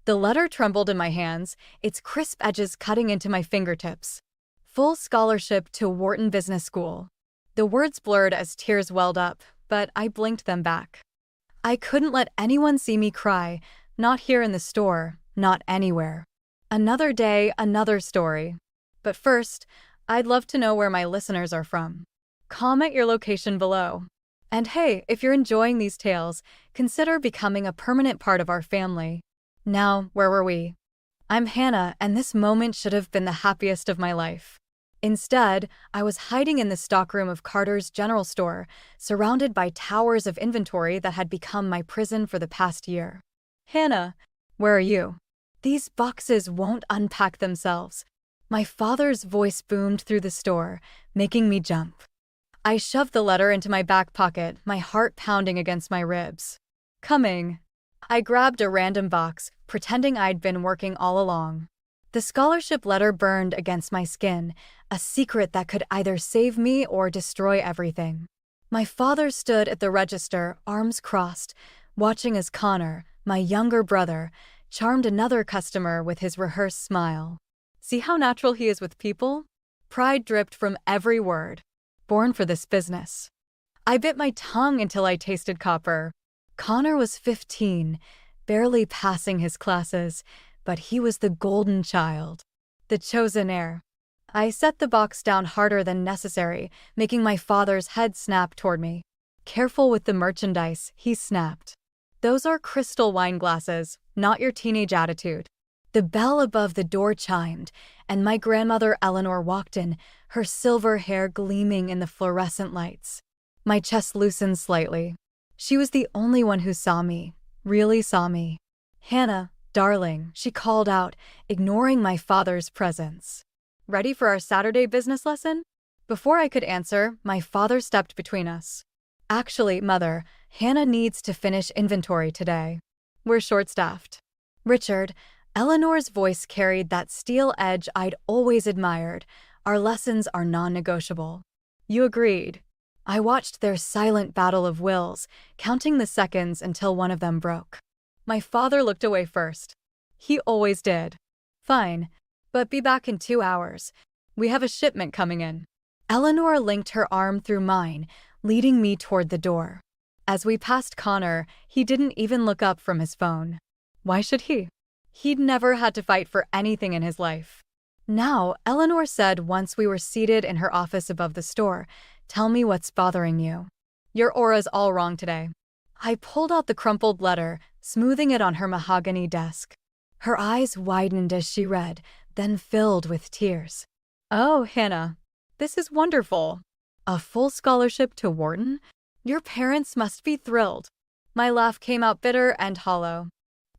The letter trembled in my hands, its crisp edges cutting into my fingertips. Full scholarship to Wharton Business School. The words blurred as tears welled up, but I blinked them back. I couldn't let anyone see me cry, not here in the store, not anywhere. Another day, another story. But first, I'd love to know where my listeners are from. Comment your location below. And hey, if you're enjoying these tales, consider becoming a permanent part of our family. Now, where were we? I'm Hannah, and this moment should have been the happiest of my life. Instead, I was hiding in the stockroom of Carter's general store, surrounded by towers of inventory that had become my prison for the past year. Hannah, where are you? These boxes won't unpack themselves. My father's voice boomed through the store, making me jump. I shoved the letter into my back pocket, my heart pounding against my ribs. Coming. I grabbed a random box, pretending I'd been working all along. The scholarship letter burned against my skin, a secret that could either save me or destroy everything. My father stood at the register, arms crossed, watching as Connor, my younger brother, charmed another customer with his rehearsed smile. See how natural he is with people? Pride dripped from every word. Born for this business. I bit my tongue until I tasted copper. Connor was 15, barely passing his classes, but he was the golden child, the chosen heir. I set the box down harder than necessary, making my father's head snap toward me. Careful with the merchandise, he snapped. Those are crystal wine glasses, not your teenage attitude. The bell above the door chimed, and my grandmother Eleanor walked in, her silver hair gleaming in the fluorescent lights. My chest loosened slightly. She was the only one who saw me, really saw me. Hannah, darling, she called out, ignoring my father's presence. Ready for our Saturday business lesson? Before I could answer, my father stepped between us. Actually, Mother, Hannah needs to finish inventory today. We're short-staffed. Richard, Eleanor's voice carried that steel edge I'd always admired. Our lessons are non-negotiable. You agreed. I watched their silent battle of wills, counting the seconds until one of them broke. My father looked away first. He always did. Fine, but be back in 2 hours. We have a shipment coming in. Eleanor linked her arm through mine, leading me toward the door. As we passed Connor, he didn't even look up from his phone. Why should he? He'd never had to fight for anything in his life. Now, Eleanor said once we were seated in her office above the store, "Tell me what's bothering you. Your aura's all wrong today." I pulled out the crumpled letter, smoothing it on her mahogany desk. Her eyes widened as she read, then filled with tears. Oh, Hannah, this is wonderful. A full scholarship to Wharton? Your parents must be thrilled. My laugh came out bitter and hollow.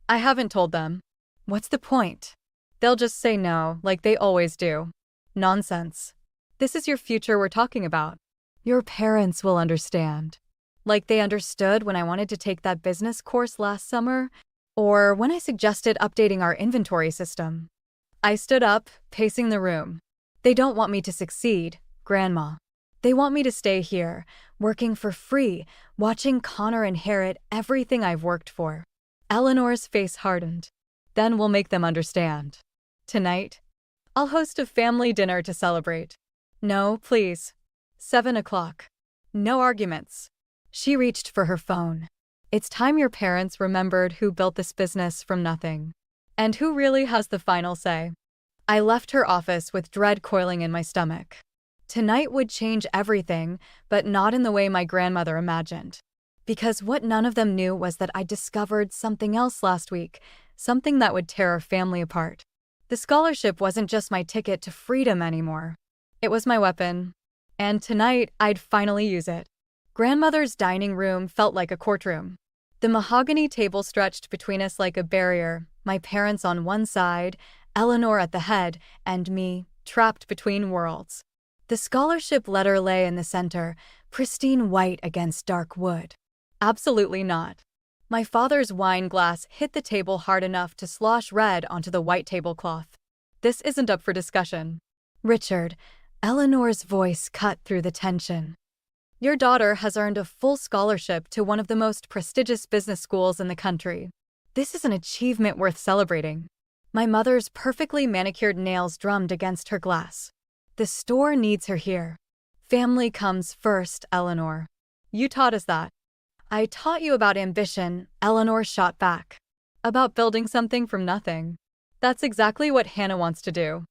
I haven't told them. What's the point? They'll just say no, like they always do. Nonsense. This is your future we're talking about. Your parents will understand. Like they understood when I wanted to take that business course last summer, or when I suggested updating our inventory system. I stood up, pacing the room. They don't want me to succeed, Grandma. They want me to stay here, working for free, watching Connor inherit everything I've worked for. Eleanor's face hardened. Then we'll make them understand. Tonight, I'll host a family dinner to celebrate. No, please. 7 o'clock. No arguments. She reached for her phone. It's time your parents remembered who built this business from nothing. And who really has the final say. I left her office with dread coiling in my stomach. Tonight would change everything, but not in the way my grandmother imagined. Because what none of them knew was that I discovered something else last week, something that would tear our family apart. The scholarship wasn't just my ticket to freedom anymore. It was my weapon. And tonight, I'd finally use it. Grandmother's dining room felt like a courtroom. The mahogany table stretched between us like a barrier, my parents on one side, Eleanor at the head, and me, trapped between worlds. The scholarship letter lay in the center, pristine white against dark wood. Absolutely not. My father's wine glass hit the table hard enough to slosh red onto the white tablecloth. This isn't up for discussion. Richard, Eleanor's voice cut through the tension. Your daughter has earned a full scholarship to one of the most prestigious business schools in the country. This is an achievement worth celebrating. My mother's perfectly manicured nails drummed against her glass. The store needs her here. Family comes first, Eleanor. You taught us that. I taught you about ambition, Eleanor shot back. About building something from nothing. That's exactly what Hannah wants to do.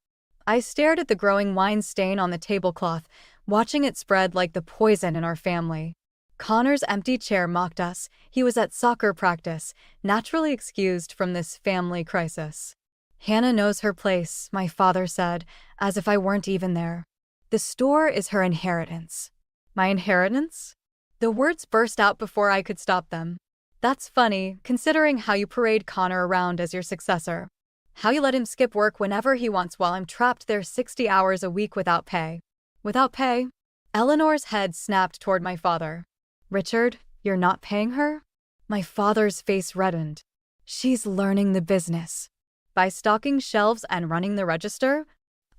I stared at the growing wine stain on the tablecloth, watching it spread like the poison in our family. Connor's empty chair mocked us. He was at soccer practice, naturally excused from this family crisis. Hannah knows her place, my father said, as if I weren't even there. The store is her inheritance. My inheritance? The words burst out before I could stop them. That's funny, considering how you parade Connor around as your successor. How you let him skip work whenever he wants while I'm trapped there 60 hours a week without pay. Without pay? Eleanor's head snapped toward my father. Richard, you're not paying her? My father's face reddened. She's learning the business. By stocking shelves and running the register?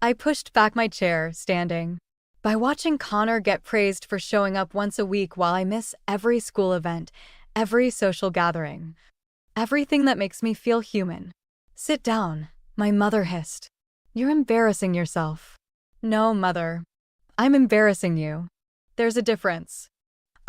I pushed back my chair, standing. By watching Connor get praised for showing up once a week while I miss every school event, every social gathering. Everything that makes me feel human. Sit down, my mother hissed. You're embarrassing yourself. No, mother. I'm embarrassing you. There's a difference.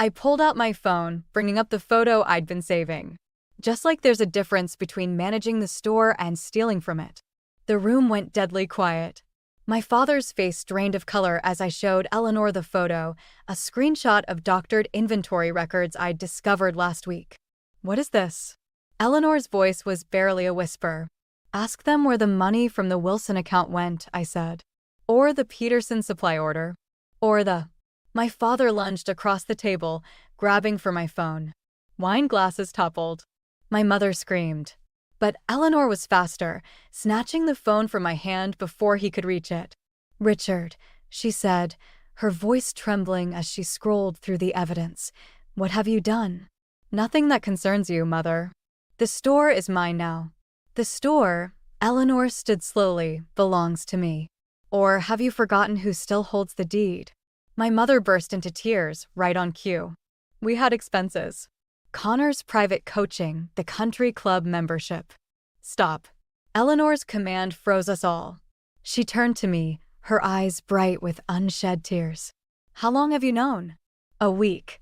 I pulled out my phone, bringing up the photo I'd been saving. Just like there's a difference between managing the store and stealing from it. The room went deadly quiet. My father's face drained of color as I showed Eleanor the photo, a screenshot of doctored inventory records I'd discovered last week. What is this? Eleanor's voice was barely a whisper. Ask them where the money from the Wilson account went, I said. Or the Peterson supply order. Or the... My father lunged across the table, grabbing for my phone. Wine glasses toppled. My mother screamed. But Eleanor was faster, snatching the phone from my hand before he could reach it. Richard, she said, her voice trembling as she scrolled through the evidence. What have you done? Nothing that concerns you, mother. The store is mine now. The store, Eleanor stood slowly, belongs to me. Or have you forgotten who still holds the deed? My mother burst into tears, right on cue. We had expenses. Connor's private coaching, the country club membership. Stop. Eleanor's command froze us all. She turned to me, her eyes bright with unshed tears. How long have you known? A week.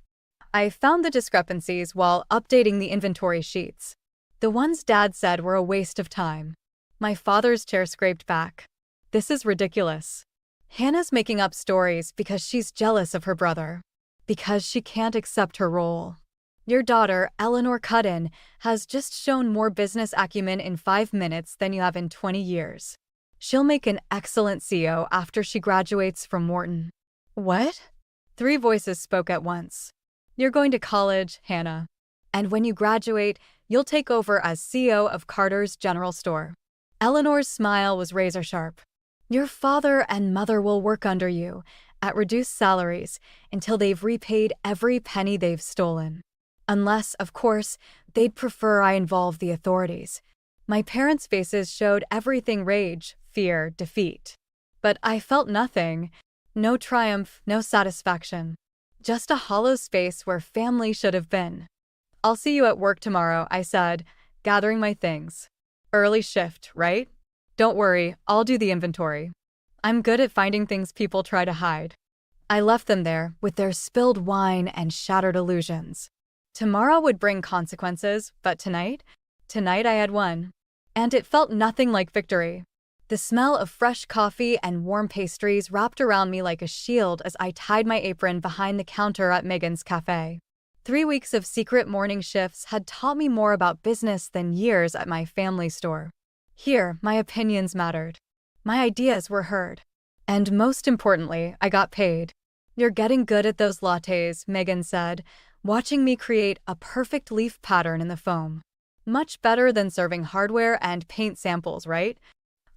I found the discrepancies while updating the inventory sheets. The ones Dad said were a waste of time. My father's chair scraped back. This is ridiculous. Hannah's making up stories because she's jealous of her brother. Because she can't accept her role. Your daughter, Eleanor Cudden, has just shown more business acumen in 5 minutes than you have in 20 years. She'll make an excellent CEO after she graduates from Wharton. What? 3 voices spoke at once. You're going to college, Hannah. And when you graduate, you'll take over as CEO of Carter's General Store. Eleanor's smile was razor sharp. Your father and mother will work under you, at reduced salaries, until they've repaid every penny they've stolen. Unless, of course, they'd prefer I involve the authorities. My parents' faces showed everything: rage, fear, defeat. But I felt nothing. No triumph, no satisfaction. Just a hollow space where family should have been. I'll see you at work tomorrow, I said, gathering my things. Early shift, right? Don't worry, I'll do the inventory. I'm good at finding things people try to hide. I left them there, with their spilled wine and shattered illusions. Tomorrow would bring consequences, but tonight I had won. And it felt nothing like victory. The smell of fresh coffee and warm pastries wrapped around me like a shield as I tied my apron behind the counter at Megan's cafe. 3 weeks of secret morning shifts had taught me more about business than years at my family store. Here, my opinions mattered. My ideas were heard. And most importantly, I got paid. You're getting good at those lattes, Megan said, watching me create a perfect leaf pattern in the foam. Much better than serving hardware and paint samples, right?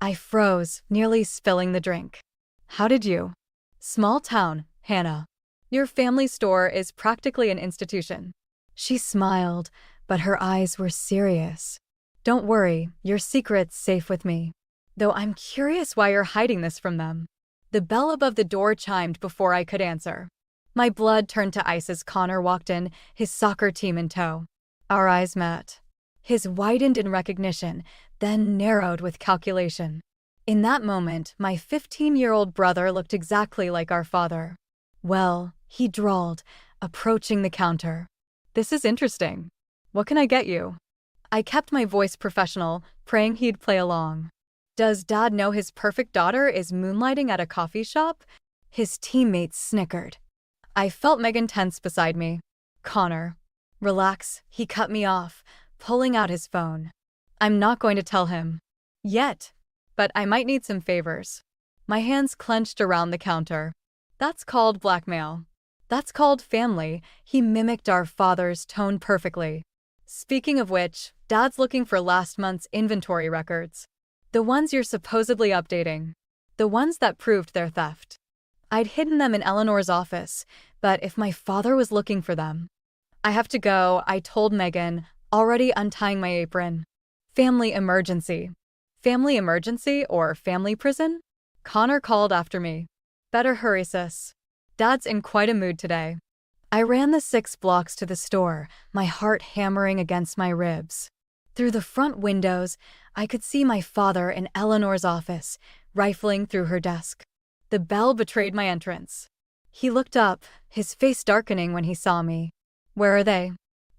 I froze, nearly spilling the drink. How did you? Small town, Hannah. Your family store is practically an institution. She smiled, but her eyes were serious. Don't worry, your secret's safe with me. Though I'm curious why you're hiding this from them. The bell above the door chimed before I could answer. My blood turned to ice as Connor walked in, his soccer team in tow. Our eyes met. His widened in recognition, then narrowed with calculation. In that moment, my 15-year-old brother looked exactly like our father. "Well," he drawled, approaching the counter. "This is interesting. What can I get you?" I kept my voice professional, praying he'd play along. "Does Dad know his perfect daughter is moonlighting at a coffee shop?" His teammates snickered. I felt Megan tense beside me. "Connor, relax," he cut me off, pulling out his phone. "I'm not going to tell him. Yet. But I might need some favors." My hands clenched around the counter. "That's called blackmail. That's called family." He mimicked our father's tone perfectly. "Speaking of which, Dad's looking for last month's inventory records. The ones you're supposedly updating. The ones that proved their theft. I'd hidden them in Eleanor's office, but if my father was looking for them..." "I have to go," I told Megan, already untying my apron. "Family emergency." "Family emergency or family prison?" Connor called after me. "Better hurry, sis. Dad's in quite a mood today." I ran the 6 blocks to the store, my heart hammering against my ribs. Through the front windows, I could see my father in Eleanor's office, rifling through her desk. The bell betrayed my entrance. He looked up, his face darkening when he saw me. "Where are they?"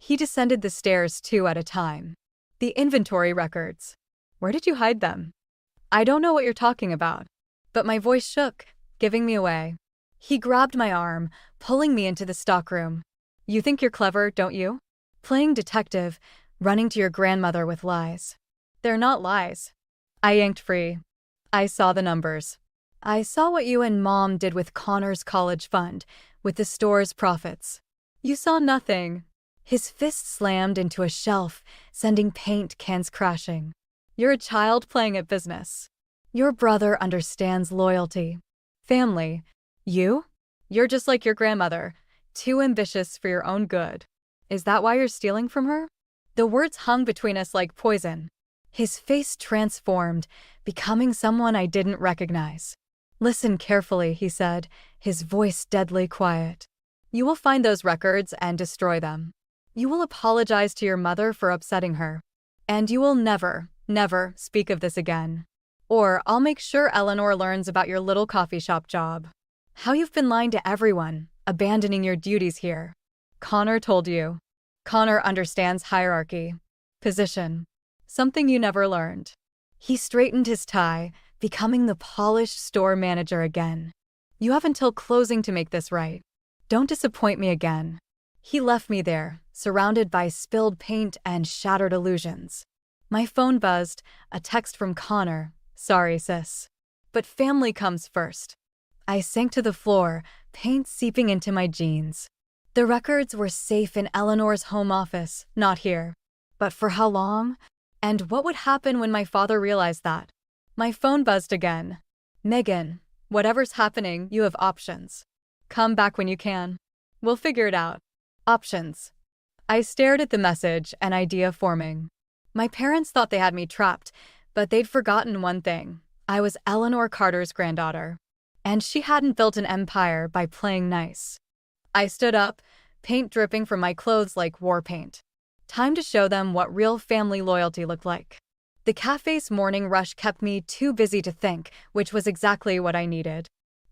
He descended the stairs 2 at a time. "The inventory records." "Where did you hide them?" "I don't know what you're talking about." But my voice shook, giving me away. He grabbed my arm, pulling me into the stockroom. "You think you're clever, don't you? Playing detective, running to your grandmother with lies." "They're not lies." I yanked free. "I saw the numbers. I saw what you and Mom did with Connor's college fund, with the store's profits." "You saw nothing." His fist slammed into a shelf, sending paint cans crashing. "You're a child playing at business. Your brother understands loyalty. Family. You? You're just like your grandmother, too ambitious for your own good. Is that why you're stealing from her?" The words hung between us like poison. His face transformed, becoming someone I didn't recognize. "Listen carefully," he said, his voice deadly quiet. "You will find those records and destroy them. You will apologize to your mother for upsetting her. And you will never, never speak of this again. Or I'll make sure Eleanor learns about your little coffee shop job. How you've been lying to everyone, abandoning your duties here. Connor told you." Connor understands hierarchy. Position. Something you never learned. He straightened his tie, becoming the polished store manager again. "You have until closing to make this right. Don't disappoint me again." He left me there, surrounded by spilled paint and shattered illusions. My phone buzzed, a text from Connor. "Sorry, sis. But family comes first." I sank to the floor, paint seeping into my jeans. The records were safe in Eleanor's home office, not here. But for how long? And what would happen when my father realized that? My phone buzzed again. "Megan, whatever's happening, you have options. Come back when you can. We'll figure it out." Options. I stared at the message, an idea forming. My parents thought they had me trapped, but they'd forgotten one thing. I was Eleanor Carter's granddaughter. And she hadn't built an empire by playing nice. I stood up, paint dripping from my clothes like war paint. Time to show them what real family loyalty looked like. The cafe's morning rush kept me too busy to think, which was exactly what I needed.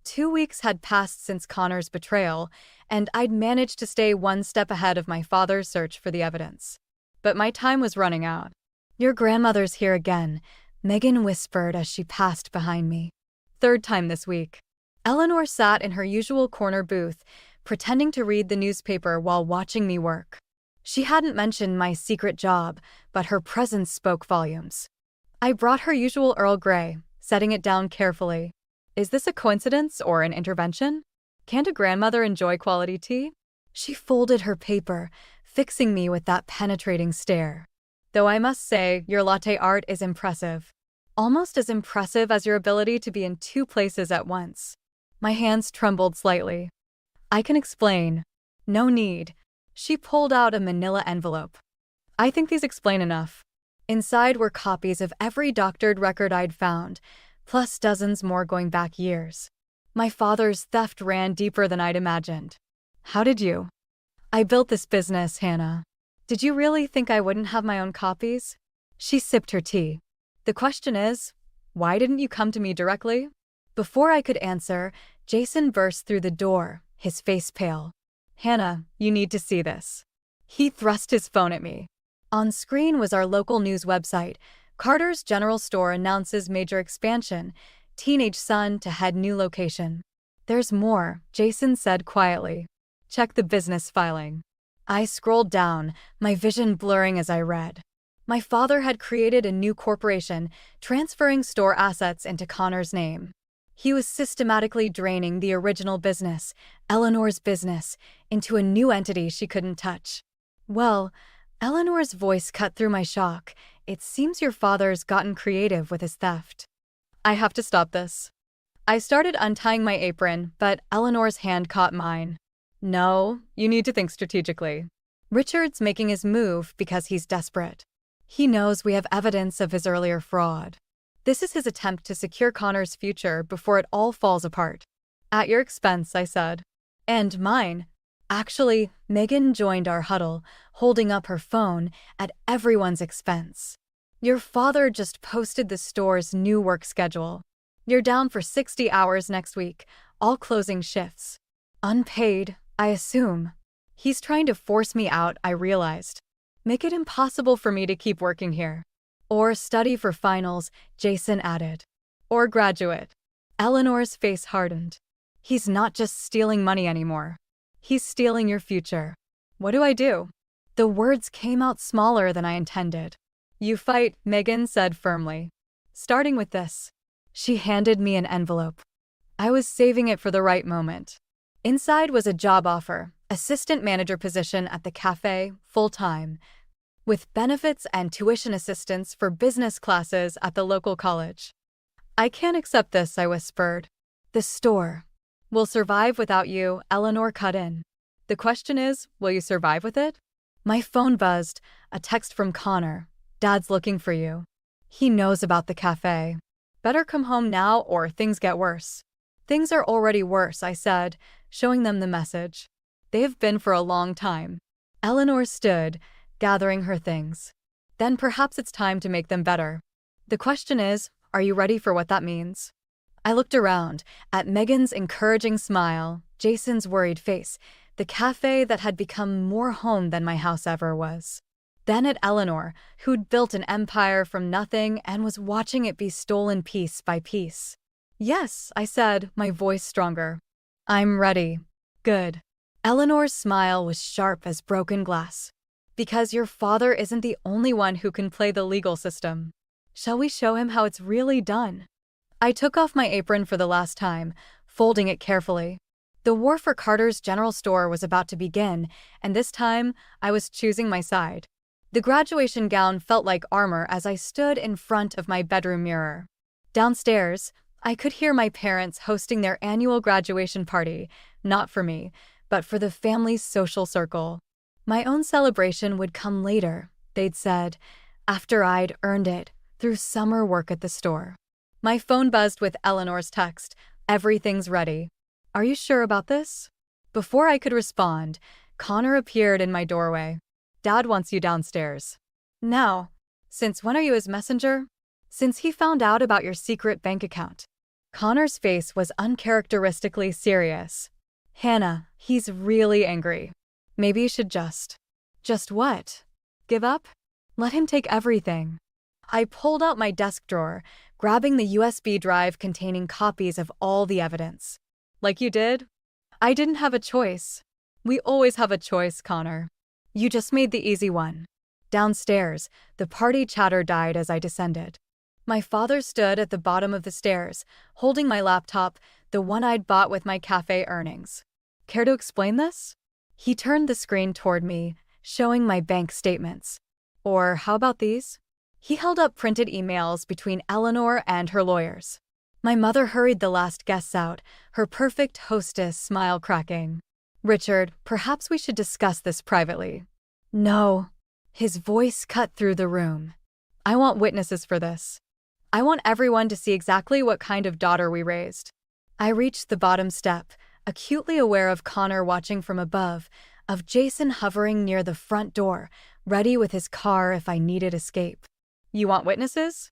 2 weeks had passed since Connor's betrayal, and I'd managed to stay one step ahead of my father's search for the evidence. But my time was running out. "Your grandmother's here again," Megan whispered as she passed behind me. 3rd time this week. Eleanor sat in her usual corner booth, pretending to read the newspaper while watching me work. She hadn't mentioned my secret job, but her presence spoke volumes. I brought her usual Earl Grey, setting it down carefully. Is this a coincidence or an intervention? Can't a grandmother enjoy quality tea? She folded her paper, fixing me with that penetrating stare. Though I must say, your latte art is impressive. Almost as impressive as your ability to be in 2 places at once. My hands trembled slightly. I can explain. No need. She pulled out a manila envelope. I think these explain enough. Inside were copies of every doctored record I'd found, plus dozens more going back years. My father's theft ran deeper than I'd imagined. How did you? I built this business, Hannah. Did you really think I wouldn't have my own copies? She sipped her tea. The question is, why didn't you come to me directly? Before I could answer, Jason burst through the door, his face pale. Hannah, you need to see this. He thrust his phone at me. On screen was our local news website. Carter's General Store announces major expansion. Teenage son to head new location. There's more, Jason said quietly. Check the business filing. I scrolled down, my vision blurring as I read. My father had created a new corporation, transferring store assets into Connor's name. He was systematically draining the original business, Eleanor's business, into a new entity she couldn't touch. Well, Eleanor's voice cut through my shock. It seems your father's gotten creative with his theft. I have to stop this. I started untying my apron, but Eleanor's hand caught mine. No, you need to think strategically. Richard's making his move because he's desperate. He knows we have evidence of his earlier fraud. This is his attempt to secure Connor's future before it all falls apart. At your expense, I said. And mine. Actually, Megan joined our huddle, holding up her phone at everyone's expense. Your father just posted the store's new work schedule. You're down for 60 hours next week, all closing shifts. Unpaid, I assume. He's trying to force me out, I realized. Make it impossible for me to keep working here. Or study for finals, Jason added. Or graduate. Eleanor's face hardened. He's not just stealing money anymore. He's stealing your future. What do I do? The words came out smaller than I intended. You fight, Megan said firmly. Starting with this. She handed me an envelope. I was saving it for the right moment. Inside was a job offer, assistant manager position at the cafe, full-time, with benefits and tuition assistance for business classes at the local college. I can't accept this, I whispered. The store will survive without you, Eleanor cut in. The question is, will you survive with it? My phone buzzed, a text from Connor. Dad's looking for you. He knows about the cafe. Better come home now or things get worse. Things are already worse, I said, showing them the message. They have been for a long time. Eleanor stood, gathering her things. Then perhaps it's time to make them better. The question is, are you ready for what that means? I looked around, at Megan's encouraging smile, Jason's worried face, the cafe that had become more home than my house ever was. Then at Eleanor, who'd built an empire from nothing and was watching it be stolen piece by piece. Yes, I said, my voice stronger. I'm ready. Good. Eleanor's smile was sharp as broken glass. Because your father isn't the only one who can play the legal system. Shall we show him how it's really done? I took off my apron for the last time, folding it carefully. The war for Carter's General Store was about to begin, and this time I was choosing my side. The graduation gown felt like armor as I stood in front of my bedroom mirror. Downstairs, I could hear my parents hosting their annual graduation party, not for me, but for the family's social circle. My own celebration would come later, they'd said, after I'd earned it through summer work at the store. My phone buzzed with Eleanor's text, "Everything's ready. Are you sure about this?" Before I could respond, Connor appeared in my doorway. Dad wants you downstairs. Now. Since when are you his messenger? Since he found out about your secret bank account. Connor's face was uncharacteristically serious. Hannah, he's really angry. Maybe you should just what? Give up? Let him take everything. I pulled out my desk drawer, grabbing the USB drive containing copies of all the evidence. Like you did? I didn't have a choice. We always have a choice, Connor. You just made the easy one. Downstairs, the party chatter died as I descended. My father stood at the bottom of the stairs, holding my laptop, the one I'd bought with my cafe earnings. Care to explain this? He turned the screen toward me, showing my bank statements. Or how about these? He held up printed emails between Eleanor and her lawyers. My mother hurried the last guests out, her perfect hostess smile cracking. Richard, perhaps we should discuss this privately. No. His voice cut through the room. I want witnesses for this. I want everyone to see exactly what kind of daughter we raised. I reached the bottom step, acutely aware of Connor watching from above, of Jason hovering near the front door, ready with his car if I needed escape. You want witnesses?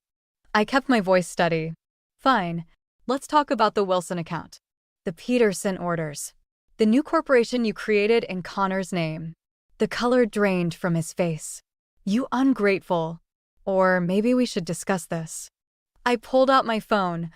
I kept my voice steady. Fine. Let's talk about the Wilson account. The Peterson orders. The new corporation you created in Connor's name. The color drained from his face. You ungrateful. Or maybe we should discuss this. I pulled out my phone,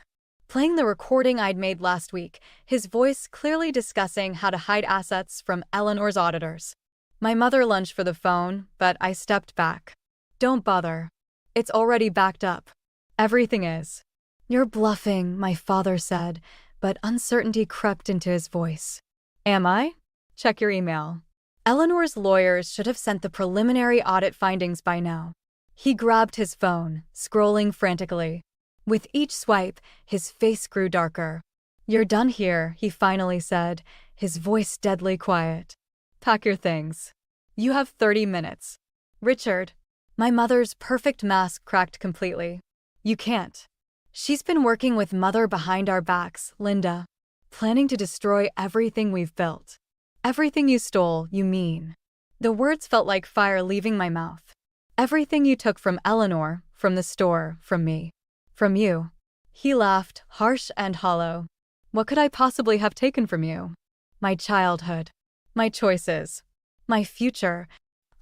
playing the recording I'd made last week, his voice clearly discussing how to hide assets from Eleanor's auditors. My mother lunged for the phone, but I stepped back. Don't bother. It's already backed up. Everything is. You're bluffing, my father said, but uncertainty crept into his voice. Am I? Check your email. Eleanor's lawyers should have sent the preliminary audit findings by now. He grabbed his phone, scrolling frantically. With each swipe, his face grew darker. You're done here, he finally said, his voice deadly quiet. Pack your things. You have 30 minutes. Richard. My mother's perfect mask cracked completely. You can't. She's been working with Mother behind our backs, Linda. Planning to destroy everything we've built. Everything you stole, you mean. The words felt like fire leaving my mouth. Everything you took from Eleanor, from the store, from me. From you. He laughed, harsh and hollow. What could I possibly have taken from you? My childhood. My choices. My future.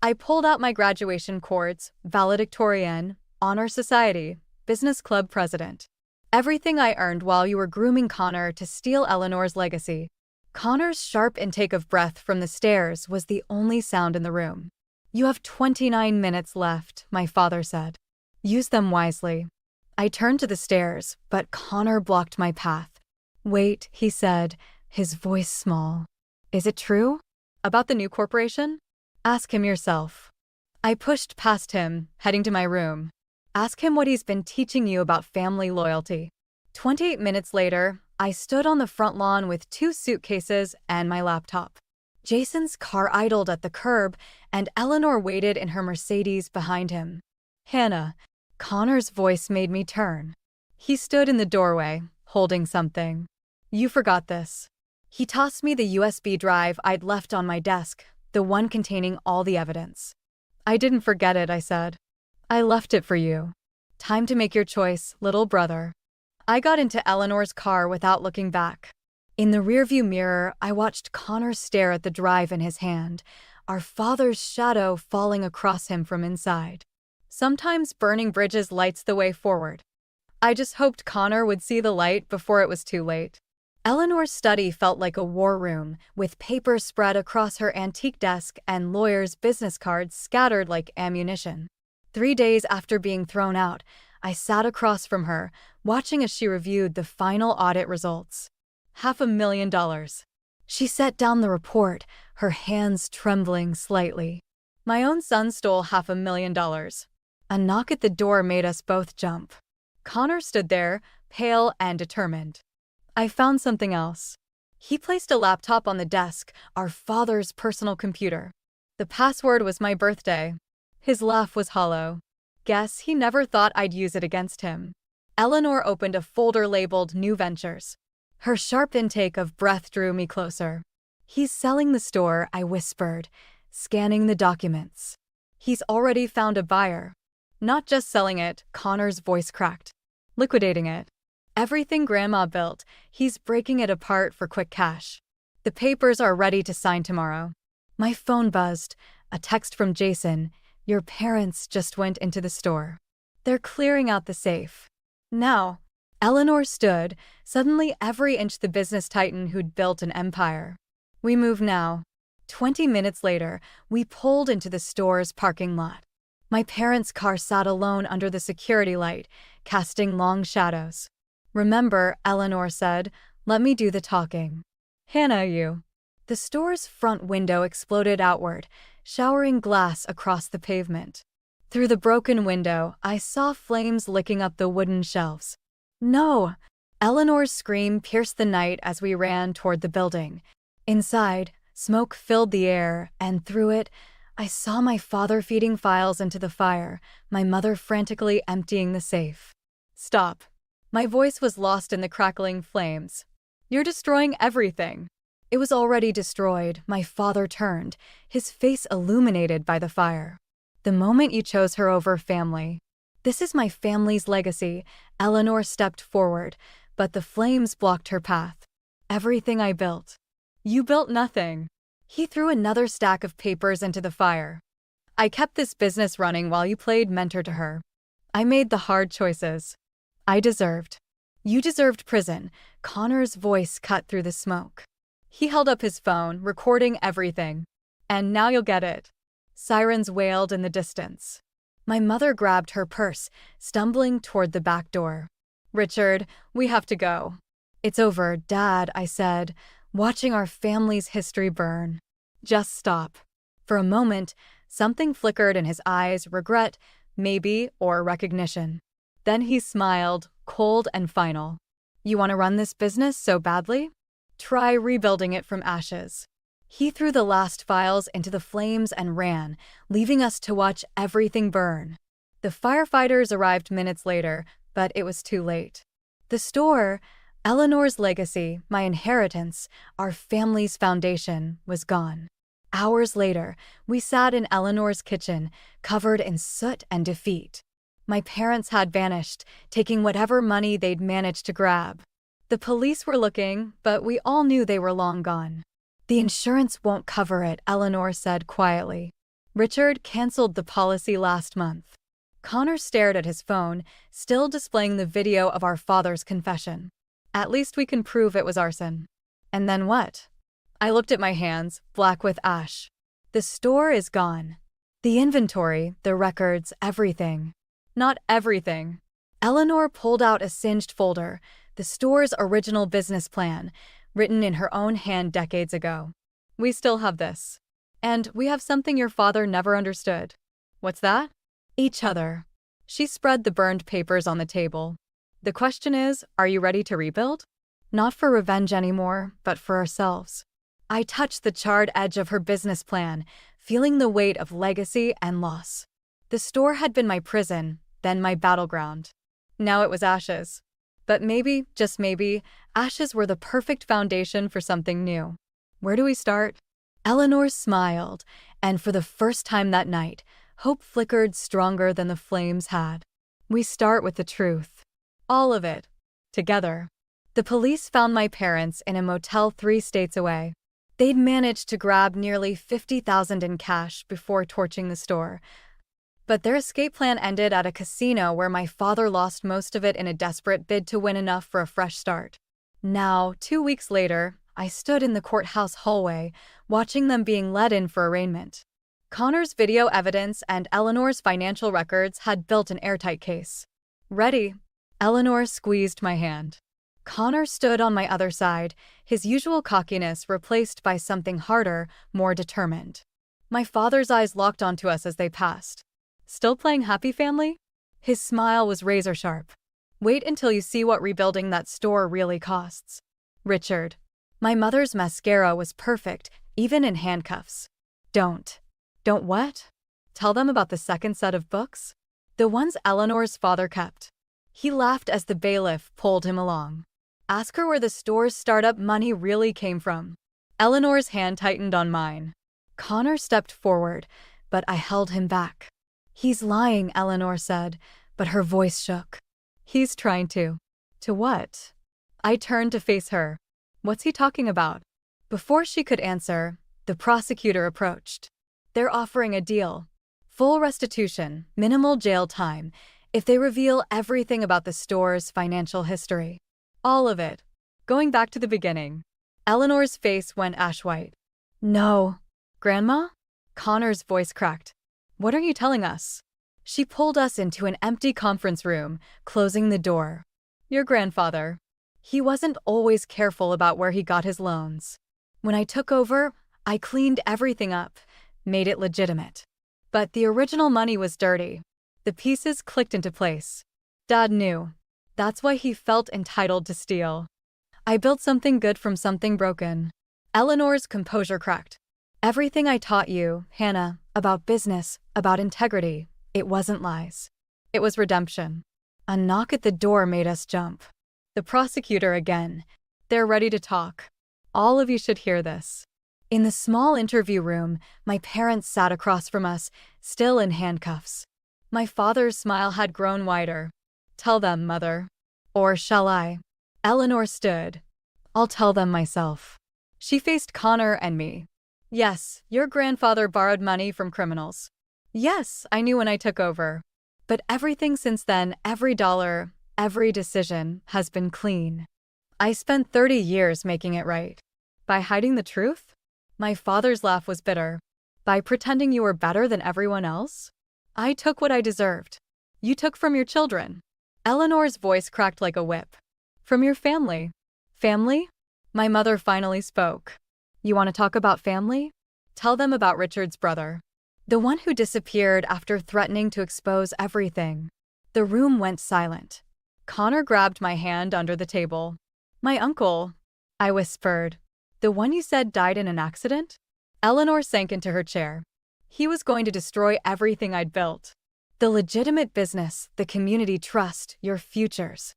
I pulled out my graduation cords, valedictorian, honor society, business club president. Everything I earned while you were grooming Connor to steal Eleanor's legacy. Connor's sharp intake of breath from the stairs was the only sound in the room. You have 29 minutes left, my father said. Use them wisely. I turned to the stairs, but Connor blocked my path. Wait, he said, his voice small. Is it true? About the new corporation? Ask him yourself. I pushed past him, heading to my room. Ask him what he's been teaching you about family loyalty. 28 minutes later, I stood on the front lawn with 2 suitcases and my laptop. Jason's car idled at the curb, and Eleanor waited in her Mercedes behind him. Hannah. Connor's voice made me turn. He stood in the doorway, holding something. You forgot this. He tossed me the USB drive I'd left on my desk, the one containing all the evidence. I didn't forget it, I said. I left it for you. Time to make your choice, little brother. I got into Eleanor's car without looking back. In the rearview mirror, I watched Connor stare at the drive in his hand, our father's shadow falling across him from inside. Sometimes burning bridges lights the way forward. I just hoped Connor would see the light before it was too late. Eleanor's study felt like a war room, with papers spread across her antique desk and lawyers' business cards scattered like ammunition. 3 days after being thrown out, I sat across from her, watching as she reviewed the final audit results. $500,000. She set down the report, her hands trembling slightly. My own son stole $500,000. A knock at the door made us both jump. Connor stood there, pale and determined. I found something else. He placed a laptop on the desk, our father's personal computer. The password was my birthday. His laugh was hollow. Guess he never thought I'd use it against him. Eleanor opened a folder labeled New Ventures. Her sharp intake of breath drew me closer. He's selling the store, I whispered, scanning the documents. He's already found a buyer. Not just selling it, Connor's voice cracked. Liquidating it. Everything Grandma built, he's breaking it apart for quick cash. The papers are ready to sign tomorrow. My phone buzzed. A text from Jason. Your parents just went into the store. They're clearing out the safe. Now. Eleanor stood, suddenly every inch the business titan who'd built an empire. We move now. 20 minutes later, we pulled into the store's parking lot. My parents' car sat alone under the security light, casting long shadows. Remember, Eleanor said, let me do the talking. Hannah, you. The store's front window exploded outward, showering glass across the pavement. Through the broken window, I saw flames licking up the wooden shelves. No! Eleanor's scream pierced the night as we ran toward the building. Inside, smoke filled the air, and through it, I saw my father feeding files into the fire, my mother frantically emptying the safe. Stop. My voice was lost in the crackling flames. You're destroying everything. It was already destroyed. My father turned, his face illuminated by the fire. The moment you chose her over family. This is my family's legacy. Eleanor stepped forward, but the flames blocked her path. Everything I built. You built nothing. He threw another stack of papers into the fire. I kept this business running while you played mentor to her. I made the hard choices. I deserved. You deserved prison. Connor's voice cut through the smoke. He held up his phone, recording everything. And now you'll get it. Sirens wailed in the distance. My mother grabbed her purse, stumbling toward the back door. Richard, we have to go. It's over, Dad, I said, watching our family's history burn. Just stop. For a moment, something flickered in his eyes, regret, maybe, or recognition. Then he smiled, cold and final. You want to run this business so badly? Try rebuilding it from ashes. He threw the last files into the flames and ran, leaving us to watch everything burn. The firefighters arrived minutes later, but it was too late. The store, Eleanor's legacy, my inheritance, our family's foundation, was gone. Hours later, we sat in Eleanor's kitchen, covered in soot and defeat. My parents had vanished, taking whatever money they'd managed to grab. The police were looking, but we all knew they were long gone. The insurance won't cover it, Eleanor said quietly. Richard canceled the policy last month. Connor stared at his phone, still displaying the video of our father's confession. At least we can prove it was arson. And then what? I looked at my hands, black with ash. The store is gone. The inventory, the records, everything. Not everything. Eleanor pulled out a singed folder, the store's original business plan, written in her own hand decades ago. We still have this. And we have something your father never understood. What's that? Each other. She spread the burned papers on the table. The question is, are you ready to rebuild? Not for revenge anymore, but for ourselves. I touched the charred edge of her business plan, feeling the weight of legacy and loss. The store had been my prison, then my battleground. Now it was ashes. But maybe, just maybe, ashes were the perfect foundation for something new. Where do we start? Eleanor smiled, and for the first time that night, hope flickered stronger than the flames had. We start with the truth. All of it. Together. The police found my parents in a motel 3 states away. They'd managed to grab nearly $50,000 in cash before torching the store. But their escape plan ended at a casino where my father lost most of it in a desperate bid to win enough for a fresh start. Now, 2 weeks later, I stood in the courthouse hallway, watching them being led in for arraignment. Connor's video evidence and Eleanor's financial records had built an airtight case. Ready. Eleanor squeezed my hand. Connor stood on my other side, his usual cockiness replaced by something harder, more determined. My father's eyes locked onto us as they passed. Still playing happy family? His smile was razor-sharp. Wait until you see what rebuilding that store really costs. Richard. My mother's mascara was perfect, even in handcuffs. Don't what? Tell them about the second set of books? The ones Eleanor's father kept. He laughed as the bailiff pulled him along. Ask her where the store's startup money really came from. Eleanor's hand tightened on mine. Connor stepped forward, but I held him back. He's lying, Eleanor said, but her voice shook. He's trying to. To what? I turned to face her. What's he talking about? Before she could answer, the prosecutor approached. They're offering a deal. Full restitution, minimal jail time, if they reveal everything about the store's financial history. All of it. Going back to the beginning. Eleanor's face went ash-white. No. Grandma? Connor's voice cracked. What are you telling us? She pulled us into an empty conference room, closing the door. Your grandfather. He wasn't always careful about where he got his loans. When I took over, I cleaned everything up, made it legitimate. But the original money was dirty. The pieces clicked into place. Dad knew. That's why he felt entitled to steal. I built something good from something broken. Eleanor's composure cracked. Everything I taught you, Hannah, about business, about integrity, it wasn't lies. It was redemption. A knock at the door made us jump. The prosecutor again. They're ready to talk. All of you should hear this. In the small interview room, my parents sat across from us, still in handcuffs. My father's smile had grown wider. Tell them, Mother. Or shall I? Eleanor stood. I'll tell them myself. She faced Connor and me. Yes, your grandfather borrowed money from criminals. Yes, I knew when I took over. But everything since then, every dollar, every decision, has been clean. I spent 30 years making it right. By hiding the truth? My father's laugh was bitter. By pretending you were better than everyone else? I took what I deserved. You took from your children. Eleanor's voice cracked like a whip. From your family. Family? My mother finally spoke. You want to talk about family? Tell them about Richard's brother. The one who disappeared after threatening to expose everything. The room went silent. Connor grabbed my hand under the table. My uncle, I whispered. The one you said died in an accident? Eleanor sank into her chair. He was going to destroy everything I'd built. The legitimate business, the community trust, your futures.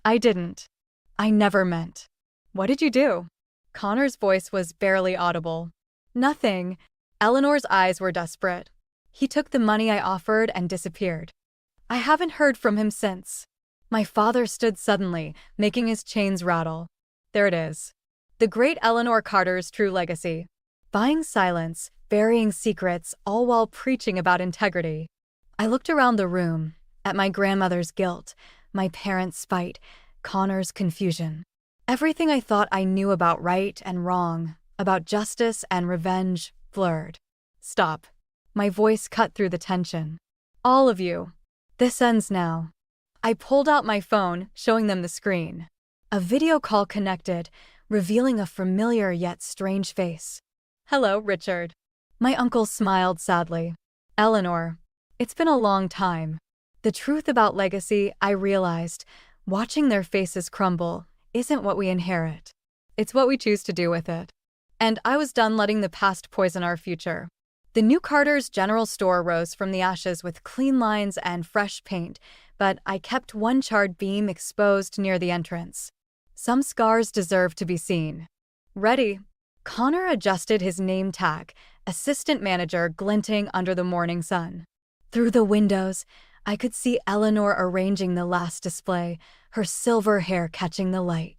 I didn't. I never meant. What did you do? Connor's voice was barely audible. Nothing. Eleanor's eyes were desperate. He took the money I offered and disappeared. I haven't heard from him since. My father stood suddenly, making his chains rattle. There it is. The great Eleanor Carter's true legacy. Buying silence, burying secrets, all while preaching about integrity. I looked around the room, at my grandmother's guilt, my parents' spite, Connor's confusion. Everything I thought I knew about right and wrong, about justice and revenge, blurred. Stop. My voice cut through the tension. All of you. This ends now. I pulled out my phone, showing them the screen. A video call connected, revealing a familiar yet strange face. Hello, Richard. My uncle smiled sadly. Eleanor. It's been a long time. The truth about legacy, I realized, watching their faces crumble, isn't what we inherit. It's what we choose to do with it. And I was done letting the past poison our future. The new Carter's general store rose from the ashes with clean lines and fresh paint, but I kept one charred beam exposed near the entrance. Some scars deserve to be seen. Ready. Connor adjusted his name tag, assistant manager glinting under the morning sun. Through the windows, I could see Eleanor arranging the last display, her silver hair catching the light.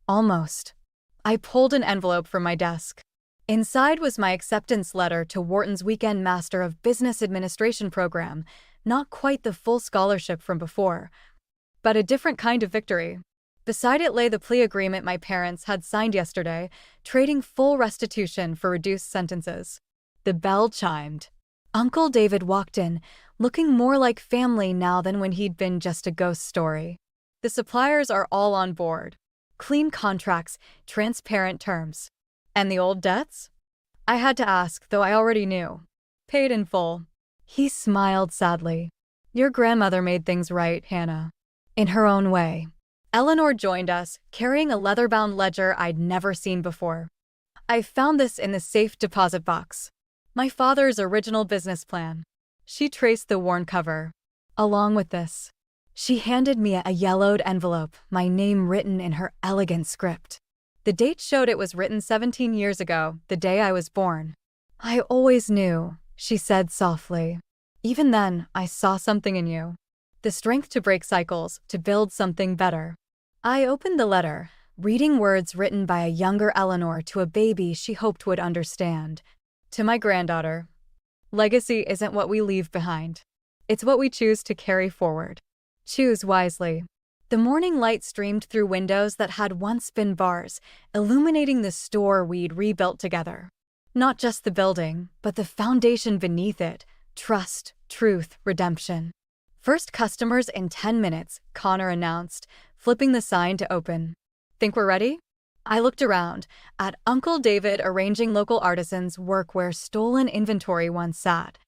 Almost. I pulled an envelope from my desk. Inside was my acceptance letter to Wharton's Weekend Master of Business Administration program, not quite the full scholarship from before, but a different kind of victory. Beside it lay the plea agreement my parents had signed yesterday, trading full restitution for reduced sentences. The bell chimed. Uncle David walked in, looking more like family now than when he'd been just a ghost story. The suppliers are all on board. Clean contracts, transparent terms. And the old debts? I had to ask, though I already knew. Paid in full. He smiled sadly. Your grandmother made things right, Hannah. In her own way. Eleanor joined us, carrying a leather-bound ledger I'd never seen before. I found this in the safe deposit box. My father's original business plan. She traced the worn cover. Along with this, she handed me a yellowed envelope, my name written in her elegant script. The date showed it was written 17 years ago, the day I was born. I always knew, she said softly. Even then, I saw something in you. The strength to break cycles, to build something better. I opened the letter, reading words written by a younger Eleanor to a baby she hoped would understand. To my granddaughter. Legacy isn't what we leave behind. It's what we choose to carry forward. Choose wisely. The morning light streamed through windows that had once been bars, illuminating the store we'd rebuilt together. Not just the building, but the foundation beneath it. Trust, truth, redemption. First customers in 10 minutes, Connor announced, flipping the sign to open. Think we're ready? I looked around, at Uncle David arranging local artisans' work where stolen inventory once sat.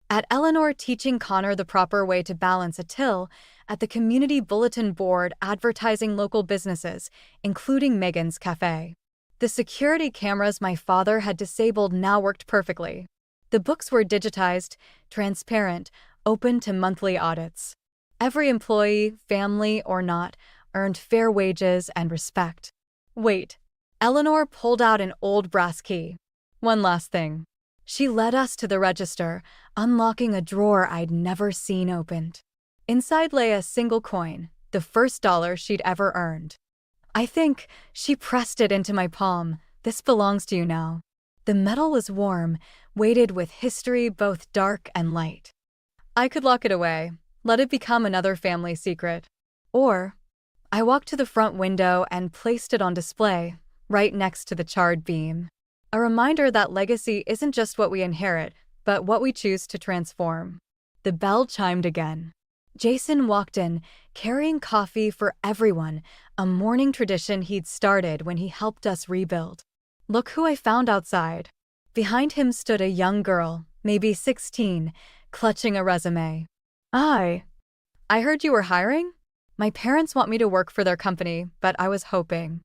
At Eleanor teaching Connor the proper way to balance a till, at the community bulletin board advertising local businesses, including Megan's Cafe. The security cameras my father had disabled now worked perfectly. The books were digitized, transparent, open to monthly audits. Every employee, family or not, earned fair wages and respect. Wait. Eleanor pulled out an old brass key. One last thing. She led us to the register, unlocking a drawer I'd never seen opened. Inside lay a single coin, the first dollar she'd ever earned. I think she pressed it into my palm. This belongs to you now. The metal was warm, weighted with history both dark and light. I could lock it away, let it become another family secret. Or I walked to the front window and placed it on display, right next to the charred beam. A reminder that legacy isn't just what we inherit, but what we choose to transform. The bell chimed again. Jason walked in, carrying coffee for everyone, a morning tradition he'd started when he helped us rebuild. Look who I found outside. Behind him stood a young girl, maybe 16, clutching a resume. I heard you were hiring? My parents want me to work for their company, but I was hoping.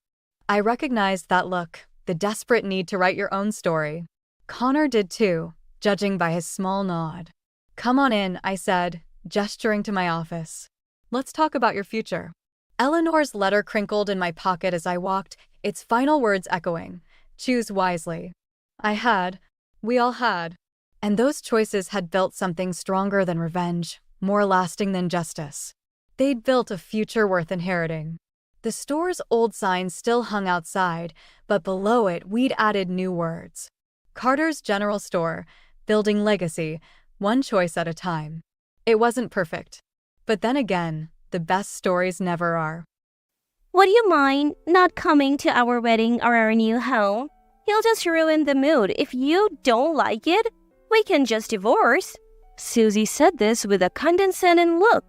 I recognized that look, the desperate need to write your own story. Connor did too, judging by his small nod. Come on in, I said, gesturing to my office. Let's talk about your future. Eleanor's letter crinkled in my pocket as I walked, its final words echoing. Choose wisely. We all had. And those choices had built something stronger than revenge, more lasting than justice. They'd built a future worth inheriting. The store's old sign still hung outside, but below it we'd added new words. Carter's General Store, building legacy, one choice at a time. It wasn't perfect. But then again, the best stories never are. Would you mind not coming to our wedding or our new home? He'll just ruin the mood. If you don't like it, we can just divorce. Susie said this with a condescending look.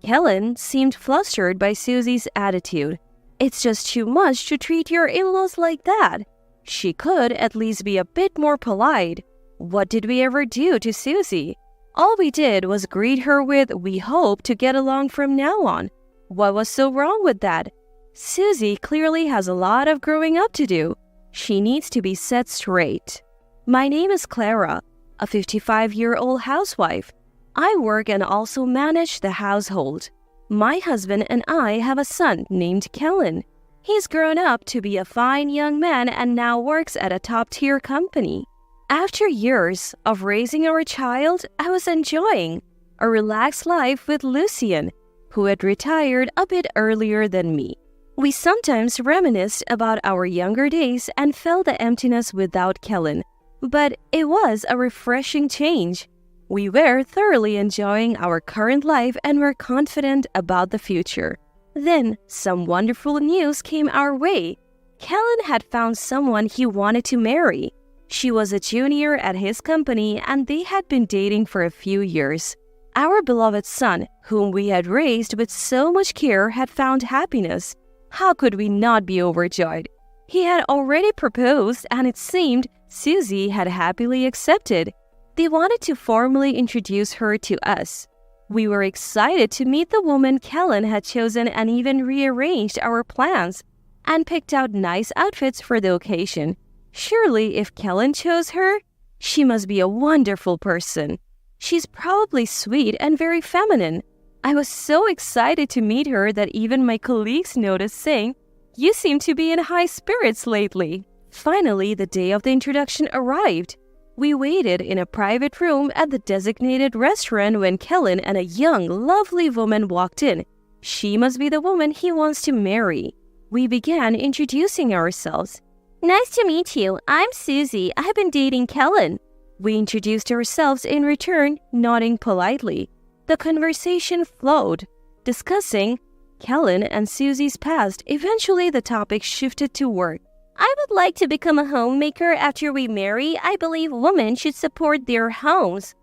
Kellen seemed flustered by Susie's attitude. It's just too much to treat your in-laws like that. She could at least be a bit more polite. What did we ever do to Susie? All we did was greet her with, "We hope to get along from now on." What was so wrong with that? Susie clearly has a lot of growing up to do. She needs to be set straight. My name is Clara, a 55-year-old housewife. I work and also manage the household. My husband and I have a son named Kellen. He's grown up to be a fine young man and now works at a top-tier company. After years of raising our child, I was enjoying a relaxed life with Lucien, who had retired a bit earlier than me. We sometimes reminisced about our younger days and felt the emptiness without Kellen, but it was a refreshing change. We were thoroughly enjoying our current life and were confident about the future. Then, some wonderful news came our way. Kellen had found someone he wanted to marry. She was a junior at his company and they had been dating for a few years. Our beloved son, whom we had raised with so much care, had found happiness. How could we not be overjoyed? He had already proposed and it seemed Susie had happily accepted. They wanted to formally introduce her to us. We were excited to meet the woman Kellen had chosen and even rearranged our plans and picked out nice outfits for the occasion. Surely if Kellen chose her, she must be a wonderful person. She's probably sweet and very feminine. I was so excited to meet her that even my colleagues noticed, saying, "You seem to be in high spirits lately." Finally, the day of the introduction arrived. We waited in a private room at the designated restaurant when Kellen and a young, lovely woman walked in. She must be the woman he wants to marry. We began introducing ourselves. "Nice to meet you. I'm Susie. I've been dating Kellen." We introduced ourselves in return, nodding politely. The conversation flowed, discussing Kellen and Susie's past. Eventually, the topic shifted to work. "I would like to become a homemaker after we marry. I believe women should support their homes."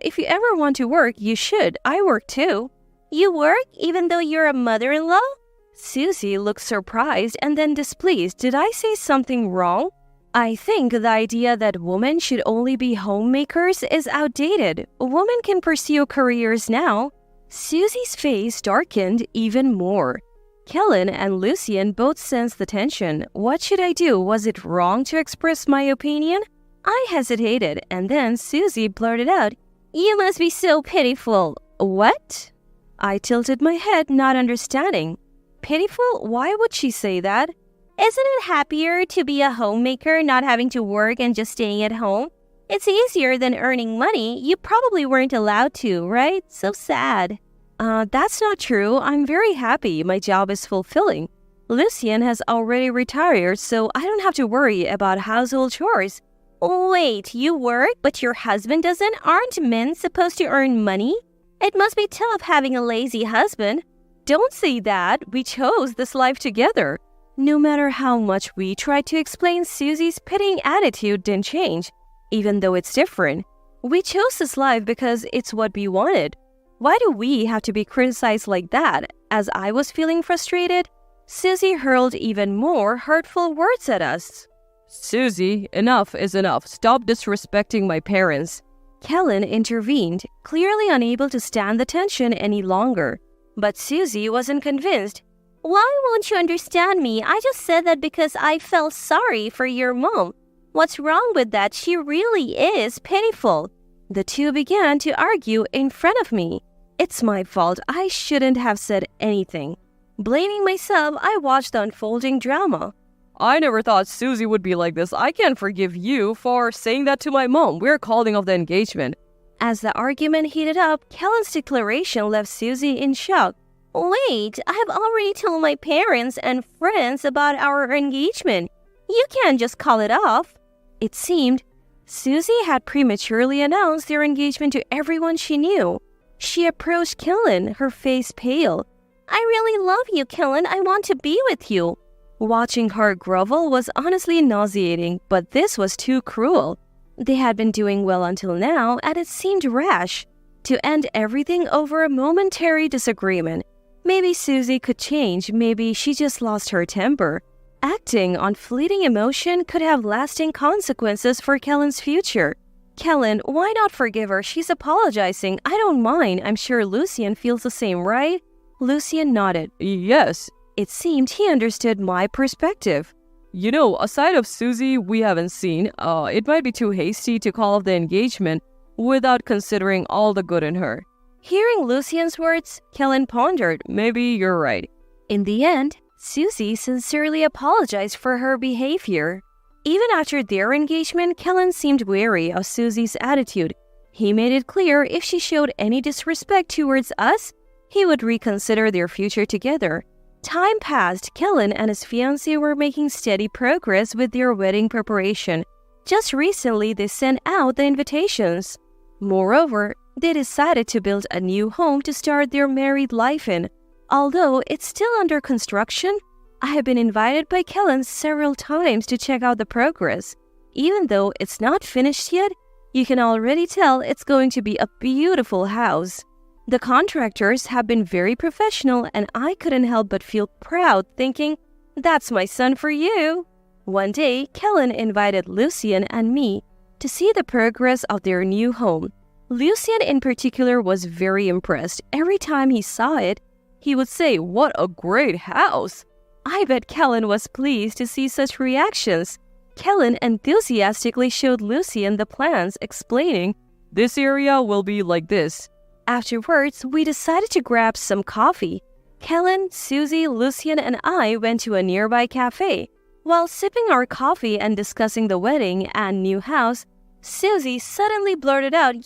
If you ever want to work, you should. I work too." "You work even though you're a mother-in-law?" Susie looked surprised and then displeased. Did I say something wrong? I think the idea that women should only be homemakers is outdated. Women can pursue careers now. Susie's face darkened even more. Kellen and Lucien both sensed the tension. What should I do? Was it wrong to express my opinion? I hesitated, and then Susie blurted out, "You must be so pitiful." "What?" I tilted my head, not understanding. Pitiful? Why would she say that? Isn't it happier to be a homemaker, not having to work and just staying at home? It's easier than earning money. You probably weren't allowed to, right? So sad. That's not true. I'm very happy. My job is fulfilling. Lucien has already retired, so I don't have to worry about household chores. Wait, you work, but your husband doesn't? Aren't men supposed to earn money? It must be tough having a lazy husband. Don't say that. We chose this life together. No matter how much we tried to explain, Susie's pitying attitude didn't change, even though it's different. We chose this life because it's what we wanted. Why do we have to be criticized like that? As I was feeling frustrated, Susie hurled even more hurtful words at us. Susie, enough is enough. Stop disrespecting my parents. Kellen intervened, clearly unable to stand the tension any longer. But Susie wasn't convinced. Why won't you understand me? I just said that because I felt sorry for your mom. What's wrong with that? She really is pitiful. The two began to argue in front of me. It's my fault. I shouldn't have said anything. Blaming myself, I watched the unfolding drama. I never thought Susie would be like this. I can't forgive you for saying that to my mom. We're calling off the engagement. As the argument heated up, Kellen's declaration left Susie in shock. Wait, I have already told my parents and friends about our engagement. You can't just call it off. It seemed Susie had prematurely announced their engagement to everyone she knew. She approached Kellen, her face pale. I really love you, Kellen. I want to be with you. Watching her grovel was honestly nauseating, but this was too cruel. They had been doing well until now, and it seemed rash to end everything over a momentary disagreement. Maybe Susie could change, maybe she just lost her temper. Acting on fleeting emotion could have lasting consequences for Kellen's future. Kellen, why not forgive her? She's apologizing. I don't mind. I'm sure Lucien feels the same, right? Lucien nodded. Yes. It seemed he understood my perspective. You know, aside of Susie we haven't seen, it might be too hasty to call off the engagement without considering all the good in her. Hearing Lucien's words, Kellen pondered. Maybe you're right. In the end, Susie sincerely apologized for her behavior. Even after their engagement, Kellen seemed wary of Susie's attitude. He made it clear if she showed any disrespect towards us, he would reconsider their future together. Time passed. Kellen and his fiancée were making steady progress with their wedding preparation. Just recently, they sent out the invitations. Moreover, they decided to build a new home to start their married life in. Although it's still under construction, I have been invited by Kellen several times to check out the progress. Even though it's not finished yet, you can already tell it's going to be a beautiful house. The contractors have been very professional, and I couldn't help but feel proud thinking, that's my son for you. One day, Kellen invited Lucien and me to see the progress of their new home. Lucien in particular was very impressed. Every time he saw it, he would say, "What a great house!" I bet Kellen was pleased to see such reactions. Kellen enthusiastically showed Lucien the plans, explaining, "This area will be like this." Afterwards, we decided to grab some coffee. Kellen, Susie, Lucien, and I went to a nearby cafe. While sipping our coffee and discussing the wedding and new house, Susie suddenly blurted out,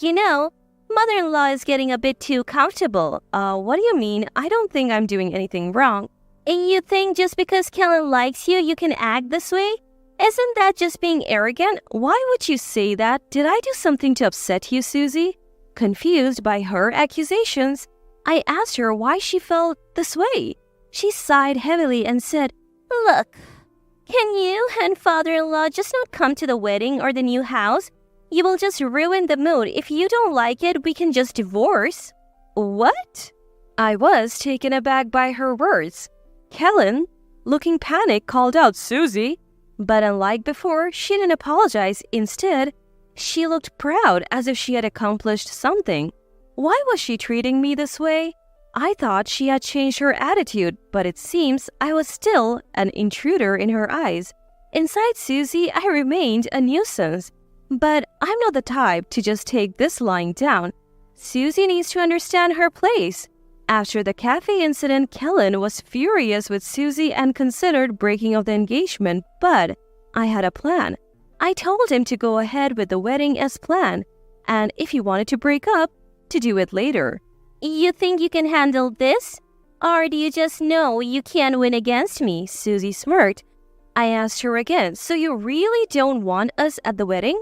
mother-in-law is getting a bit too comfortable. What do you mean? I don't think I'm doing anything wrong. And you think just because Kellen likes you, you can act this way? Isn't that just being arrogant? Why would you say that? Did I do something to upset you, Susie? Confused by her accusations, I asked her why she felt this way. She sighed heavily and said, Look, can you and father-in-law just not come to the wedding or the new house? You will just ruin the mood. If you don't like it, we can just divorce. What? I was taken aback by her words. Kellen, looking panicked, called out, Susie. But unlike before, she didn't apologize. Instead, she looked proud as if she had accomplished something. Why was she treating me this way? I thought she had changed her attitude, but it seems I was still an intruder in her eyes. Inside Susie, I remained a nuisance. But I'm not the type to just take this lying down. Susie needs to understand her place. After the cafe incident, Kellen was furious with Susie and considered breaking off the engagement, but I had a plan. I told him to go ahead with the wedding as planned, and if he wanted to break up, to do it later. You think you can handle this? Or do you just know you can't win against me? Susie smirked. I asked her again, so you really don't want us at the wedding?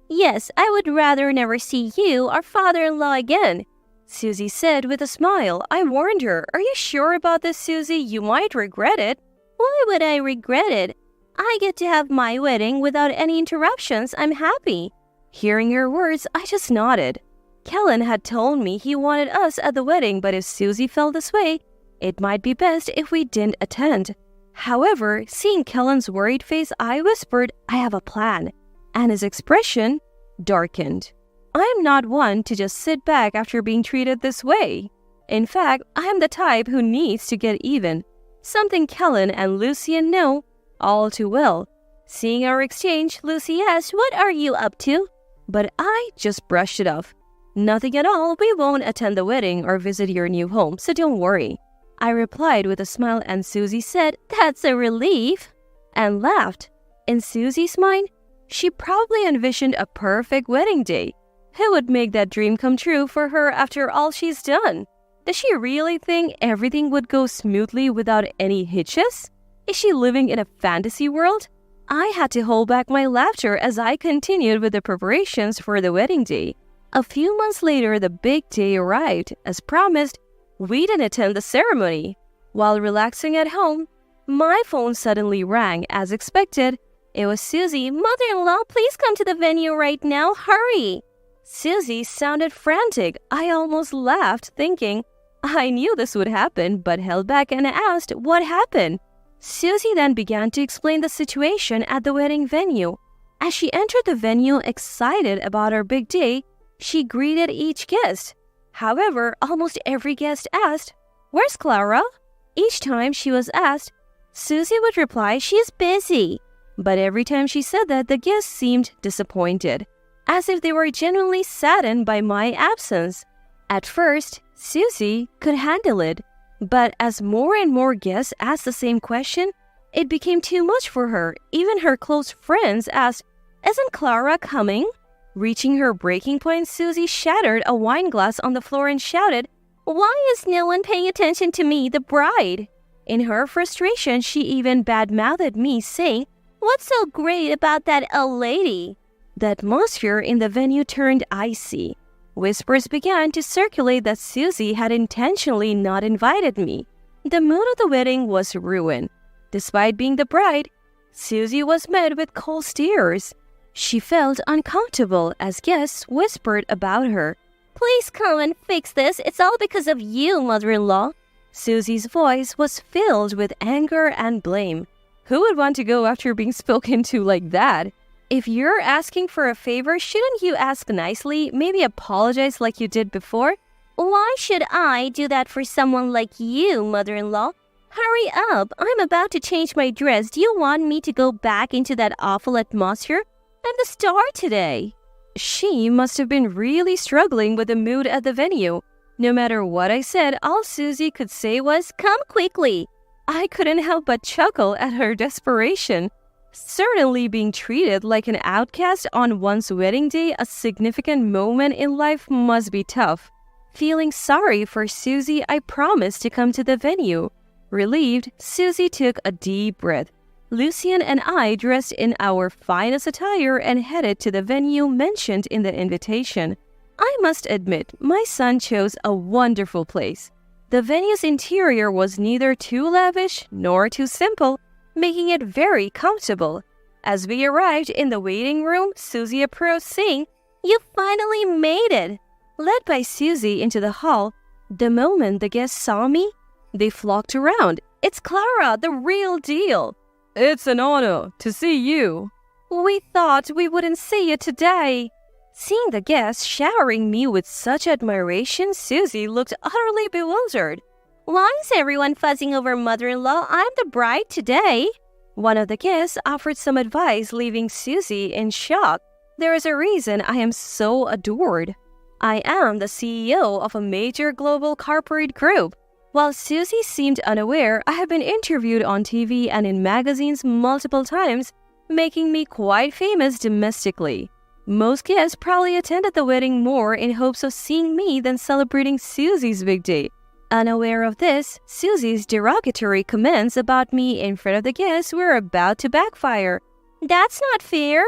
Yes, I would rather never see you or father-in-law again, Susie said with a smile. I warned her, are you sure about this, Susie? You might regret it. Why would I regret it? I get to have my wedding without any interruptions. I'm happy. Hearing her words, I just nodded. Kellen had told me he wanted us at the wedding, but if Susie felt this way, it might be best if we didn't attend. However, seeing Kellen's worried face, I whispered, I have a plan, and his expression darkened. I am not one to just sit back after being treated this way. In fact, I am the type who needs to get even, something Kellen and Lucien know all too well. Seeing our exchange, Lucy asked, what are you up to? But I just brushed it off. Nothing at all, we won't attend the wedding or visit your new home, so don't worry. I replied with a smile, and Susie said, that's a relief, and laughed. In Susie's mind, she probably envisioned a perfect wedding day. Who would make that dream come true for her after all she's done? Does she really think everything would go smoothly without any hitches? Is she living in a fantasy world? I had to hold back my laughter as I continued with the preparations for the wedding day. A few months later, the big day arrived. As promised, we didn't attend the ceremony. While relaxing at home, my phone suddenly rang. As expected, it was Susie. Mother-in-law, please come to the venue right now. Hurry. Susie sounded frantic. I almost laughed, thinking I knew this would happen, but held back and asked what happened. Susie then began to explain the situation at the wedding venue. As she entered the venue excited about her big day, she greeted each guest. However, almost every guest asked, where's Clara? Each time she was asked, Susie would reply, she's busy. But every time she said that, the guests seemed disappointed, as if they were genuinely saddened by my absence. At first, Susie could handle it, but as more and more guests asked the same question, it became too much for her. Even her close friends asked, isn't Clara coming? Reaching her breaking point, Susie shattered a wine glass on the floor and shouted, why is no one paying attention to me, the bride? In her frustration, she even bad-mouthed me, saying, what's so great about that old lady? The atmosphere in the venue turned icy. Whispers began to circulate that Susie had intentionally not invited me. The mood of the wedding was ruined. Despite being the bride, Susie was met with cold stares. She felt uncomfortable as guests whispered about her. Please come and fix this. It's all because of you, mother-in-law. Susie's voice was filled with anger and blame. Who would want to go after being spoken to like that? If you're asking for a favor, shouldn't you ask nicely? Maybe apologize like you did before? Why should I do that for someone like you, mother-in-law? Hurry up. I'm about to change my dress. Do you want me to go back into that awful atmosphere? I'm the star today. She must have been really struggling with the mood at the venue. No matter what I said, all Susie could say was, come quickly. I couldn't help but chuckle at her desperation. Certainly being treated like an outcast on one's wedding day, a significant moment in life, must be tough. Feeling sorry for Susie, I promised to come to the venue. Relieved, Susie took a deep breath. Lucien and I dressed in our finest attire and headed to the venue mentioned in the invitation. I must admit, my son chose a wonderful place. The venue's interior was neither too lavish nor too simple, making it very comfortable. As we arrived in the waiting room, Susie approached saying, you finally made it. Led by Susie into the hall, the moment the guests saw me, they flocked around. It's Clara, the real deal. It's an honor to see you. We thought we wouldn't see you today. Seeing the guests showering me with such admiration, Susie looked utterly bewildered. Why is everyone fussing over mother-in-law? I'm the bride today. One of the guests offered some advice, leaving Susie in shock. There is a reason I am so adored. I am the CEO of a major global corporate group. While Susie seemed unaware, I have been interviewed on TV and in magazines multiple times, making me quite famous domestically. Most guests probably attended the wedding more in hopes of seeing me than celebrating Susie's big day. Unaware of this, Susie's derogatory comments about me in front of the guests were about to backfire. That's not fair.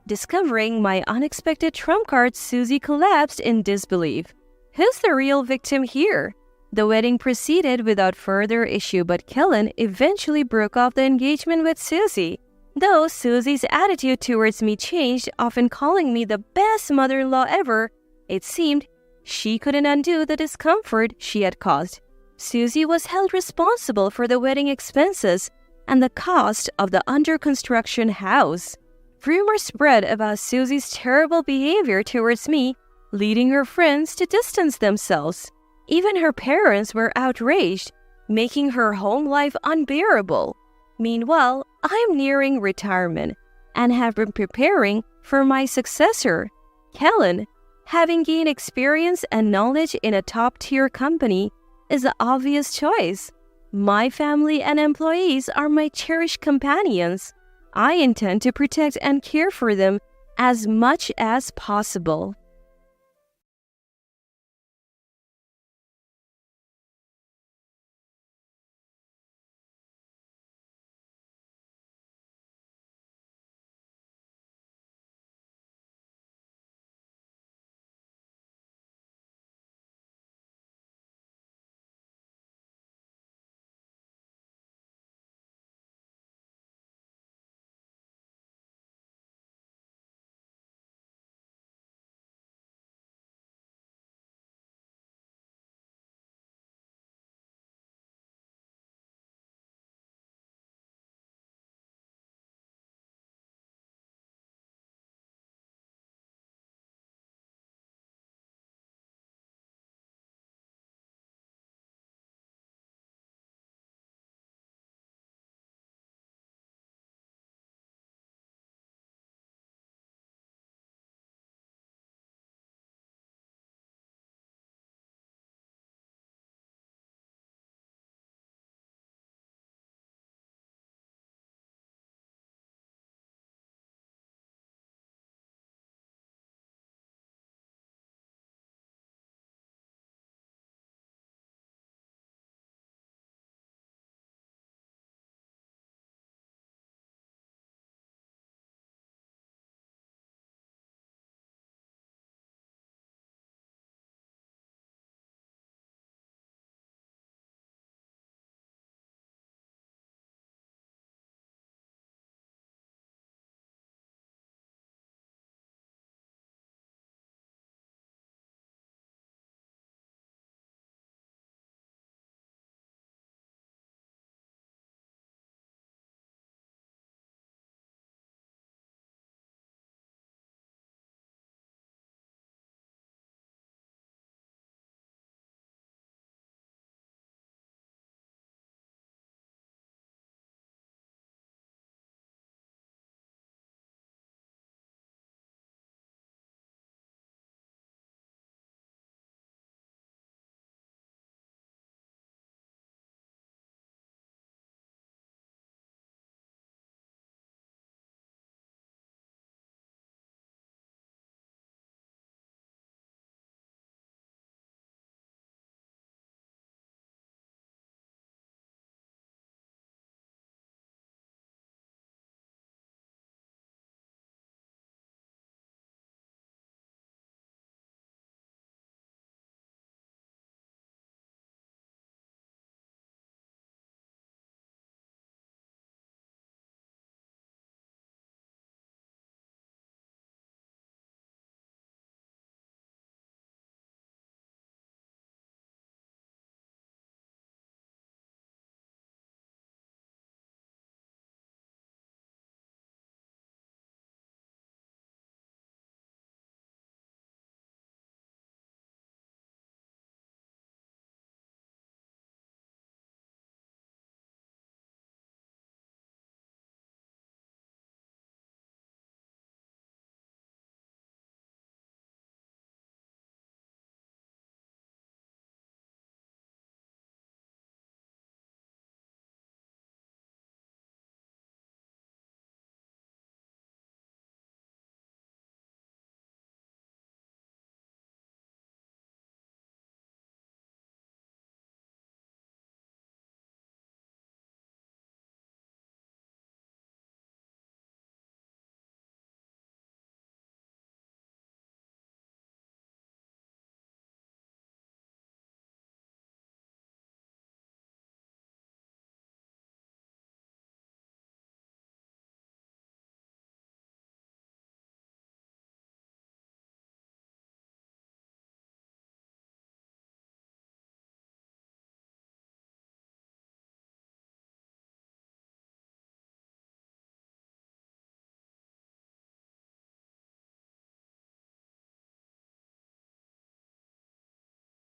Discovering my unexpected trump card, Susie collapsed in disbelief. Who's the real victim here? The wedding proceeded without further issue, but Kellen eventually broke off the engagement with Susie. Though Susie's attitude towards me changed, often calling me the best mother-in-law ever, it seemed she couldn't undo the discomfort she had caused. Susie was held responsible for the wedding expenses and the cost of the under-construction house. Rumors spread about Susie's terrible behavior towards me, leading her friends to distance themselves. Even her parents were outraged, making her home life unbearable. Meanwhile, I am nearing retirement and have been preparing for my successor. Kellen, having gained experience and knowledge in a top-tier company, is the obvious choice. My family and employees are my cherished companions. I intend to protect and care for them as much as possible.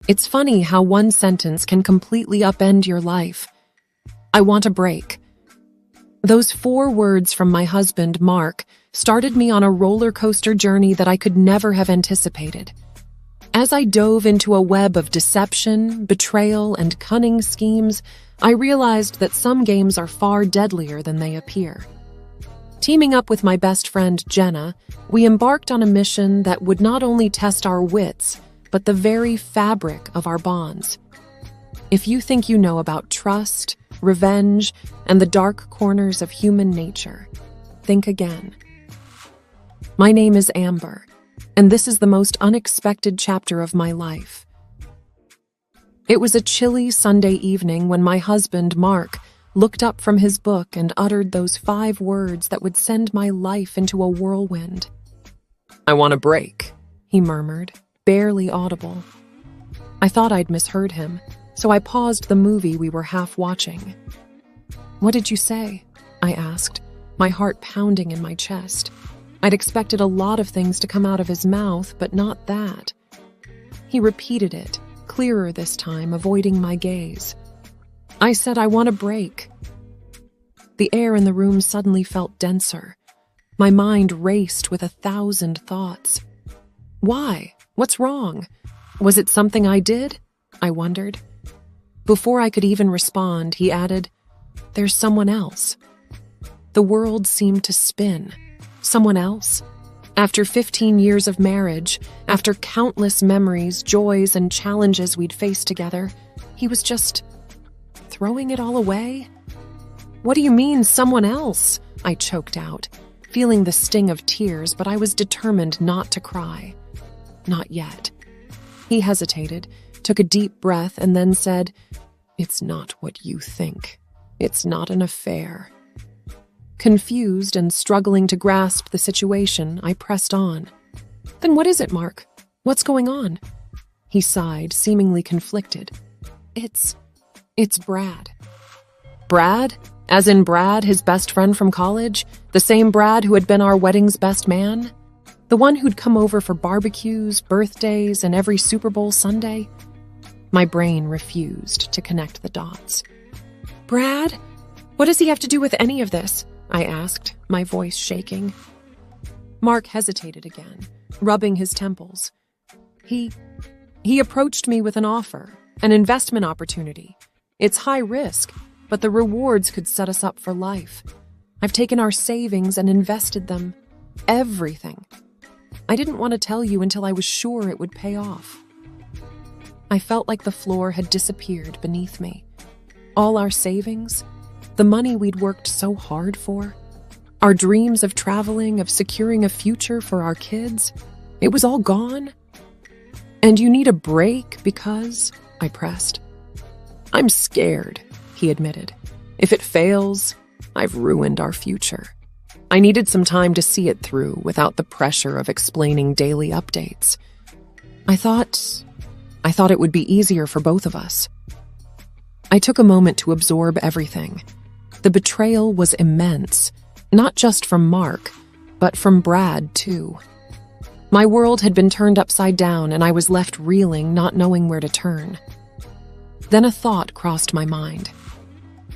It's funny how one sentence can completely upend your life. I want a break. Those 4 words from my husband, Mark, started me on a roller coaster journey that I could never have anticipated. As I dove into a web of deception, betrayal, and cunning schemes, I realized that some games are far deadlier than they appear. Teaming up with my best friend, Jenna, we embarked on a mission that would not only test our wits, but the very fabric of our bonds. If you think you know about trust, revenge, and the dark corners of human nature, think again. My name is Amber, and this is the most unexpected chapter of my life. It was a chilly Sunday evening when my husband, Mark, looked up from his book and uttered those 5 words that would send my life into a whirlwind. "I want a break," he murmured, barely audible. I thought I'd misheard him, so I paused the movie we were half watching. "What did you say?" I asked, my heart pounding in my chest. I'd expected a lot of things to come out of his mouth, but not that. He repeated it, clearer this time, avoiding my gaze. I said, "I want a break." The air in the room suddenly felt denser. My mind raced with 1,000 thoughts. Why? What's wrong? Was it something I did? I wondered. Before I could even respond, he added, "There's someone else." The world seemed to spin. Someone else? After 15 years of marriage, after countless memories, joys, and challenges we'd faced together, he was just throwing it all away? "What do you mean, someone else?" I choked out, feeling the sting of tears, but I was determined not to cry. Not yet. He hesitated, took a deep breath, and then said, "It's not what you think. It's not an affair." Confused and struggling to grasp the situation, I pressed on. "Then what is it, Mark? What's going on?" He sighed, seemingly conflicted. It's Brad." "Brad? As in Brad, his best friend from college? The same Brad who had been our wedding's best man? The one who'd come over for barbecues, birthdays, and every Super Bowl Sunday?" My brain refused to connect the dots. "Brad? What does he have to do with any of this?" I asked, my voice shaking. Mark hesitated again, rubbing his temples. He approached me with an offer, an investment opportunity. It's high risk, but the rewards could set us up for life. I've taken our savings and invested them. Everything. I didn't want to tell you until I was sure it would pay off. I felt like the floor had disappeared beneath me. All our savings, the money we'd worked so hard for, our dreams of traveling, of securing a future for our kids, it was all gone. "And you need a break because," I pressed. "I'm scared," he admitted. "If it fails, I've ruined our future. I needed some time to see it through without the pressure of explaining daily updates. I thought it would be easier for both of us." I took a moment to absorb everything. The betrayal was immense, not just from Mark, but from Brad, too. My world had been turned upside down, and I was left reeling, not knowing where to turn. Then a thought crossed my mind.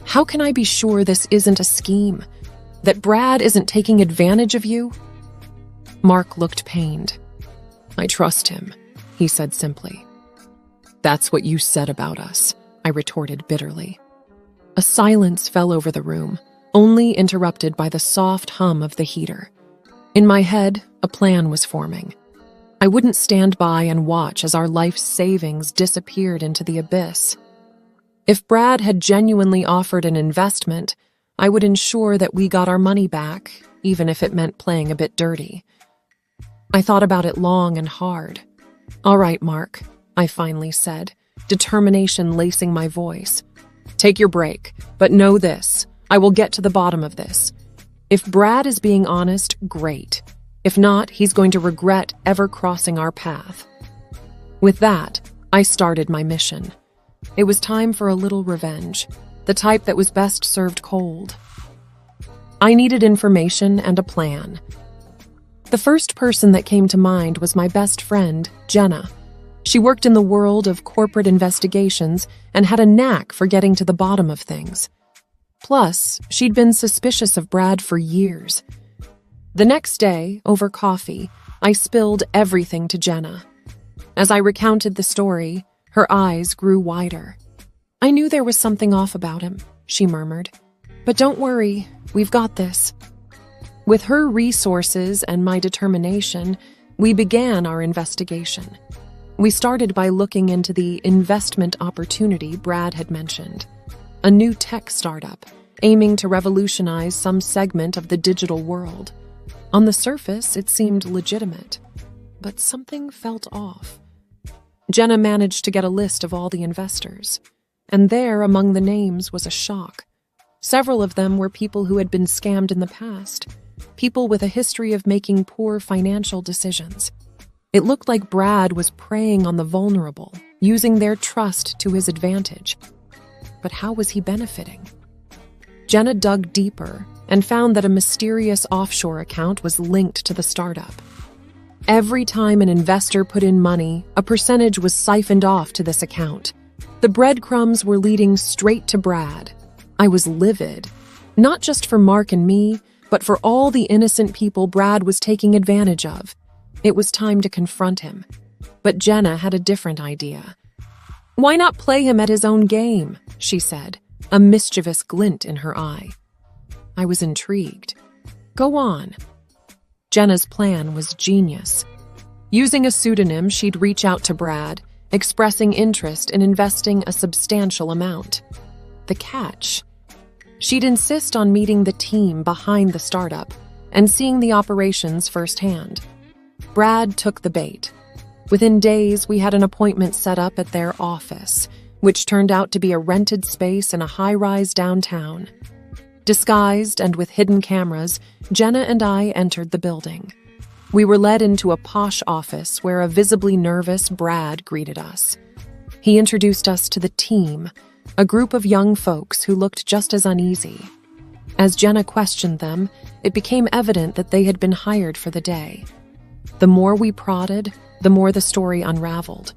How can I be sure this isn't a scheme? That Brad isn't taking advantage of you? Mark looked pained. "I trust him," he said simply. "That's what you said about us," I retorted bitterly. A silence fell over the room, only interrupted by the soft hum of the heater. In my head, a plan was forming. I wouldn't stand by and watch as our life savings disappeared into the abyss. If Brad had genuinely offered an investment, I would ensure that we got our money back, even if it meant playing a bit dirty. I thought about it long and hard. "All right, Mark," I finally said, determination lacing my voice. "Take your break, but know this, I will get to the bottom of this. If Brad is being honest, great. If not, he's going to regret ever crossing our path." With that, I started my mission. It was time for a little revenge, the type that was best served cold. I needed information and a plan. The first person that came to mind was my best friend, Jenna. She worked in the world of corporate investigations and had a knack for getting to the bottom of things. Plus, she'd been suspicious of Brad for years. The next day, over coffee, I spilled everything to Jenna. As I recounted the story, her eyes grew wider. "I knew there was something off about him," she murmured. "But don't worry, we've got this." With her resources and my determination, we began our investigation. We started by looking into the investment opportunity Brad had mentioned, a new tech startup aiming to revolutionize some segment of the digital world. On the surface, it seemed legitimate, but something felt off. Jenna managed to get a list of all the investors, and there among the names was a shock. Several of them were people who had been scammed in the past, people with a history of making poor financial decisions. It looked like Brad was preying on the vulnerable, using their trust to his advantage. But how was he benefiting? Jenna dug deeper and found that a mysterious offshore account was linked to the startup. Every time an investor put in money, a percentage was siphoned off to this account. The breadcrumbs were leading straight to Brad. I was livid, not just for Mark and me, but for all the innocent people Brad was taking advantage of. It was time to confront him. But Jenna had a different idea. "Why not play him at his own game?" she said, a mischievous glint in her eye. I was intrigued. "Go on." Jenna's plan was genius. Using a pseudonym, she'd reach out to Brad, expressing interest in investing a substantial amount. The catch: she'd insist on meeting the team behind the startup and seeing the operations firsthand. Brad took the bait. Within days, we had an appointment set up at their office, which turned out to be a rented space in a high-rise downtown. Disguised and with hidden cameras, Jenna and I entered the building. We were led into a posh office where a visibly nervous Brad greeted us. He introduced us to the team, a group of young folks who looked just as uneasy. As Jenna questioned them, it became evident that they had been hired for the day. The more we prodded, the more the story unraveled.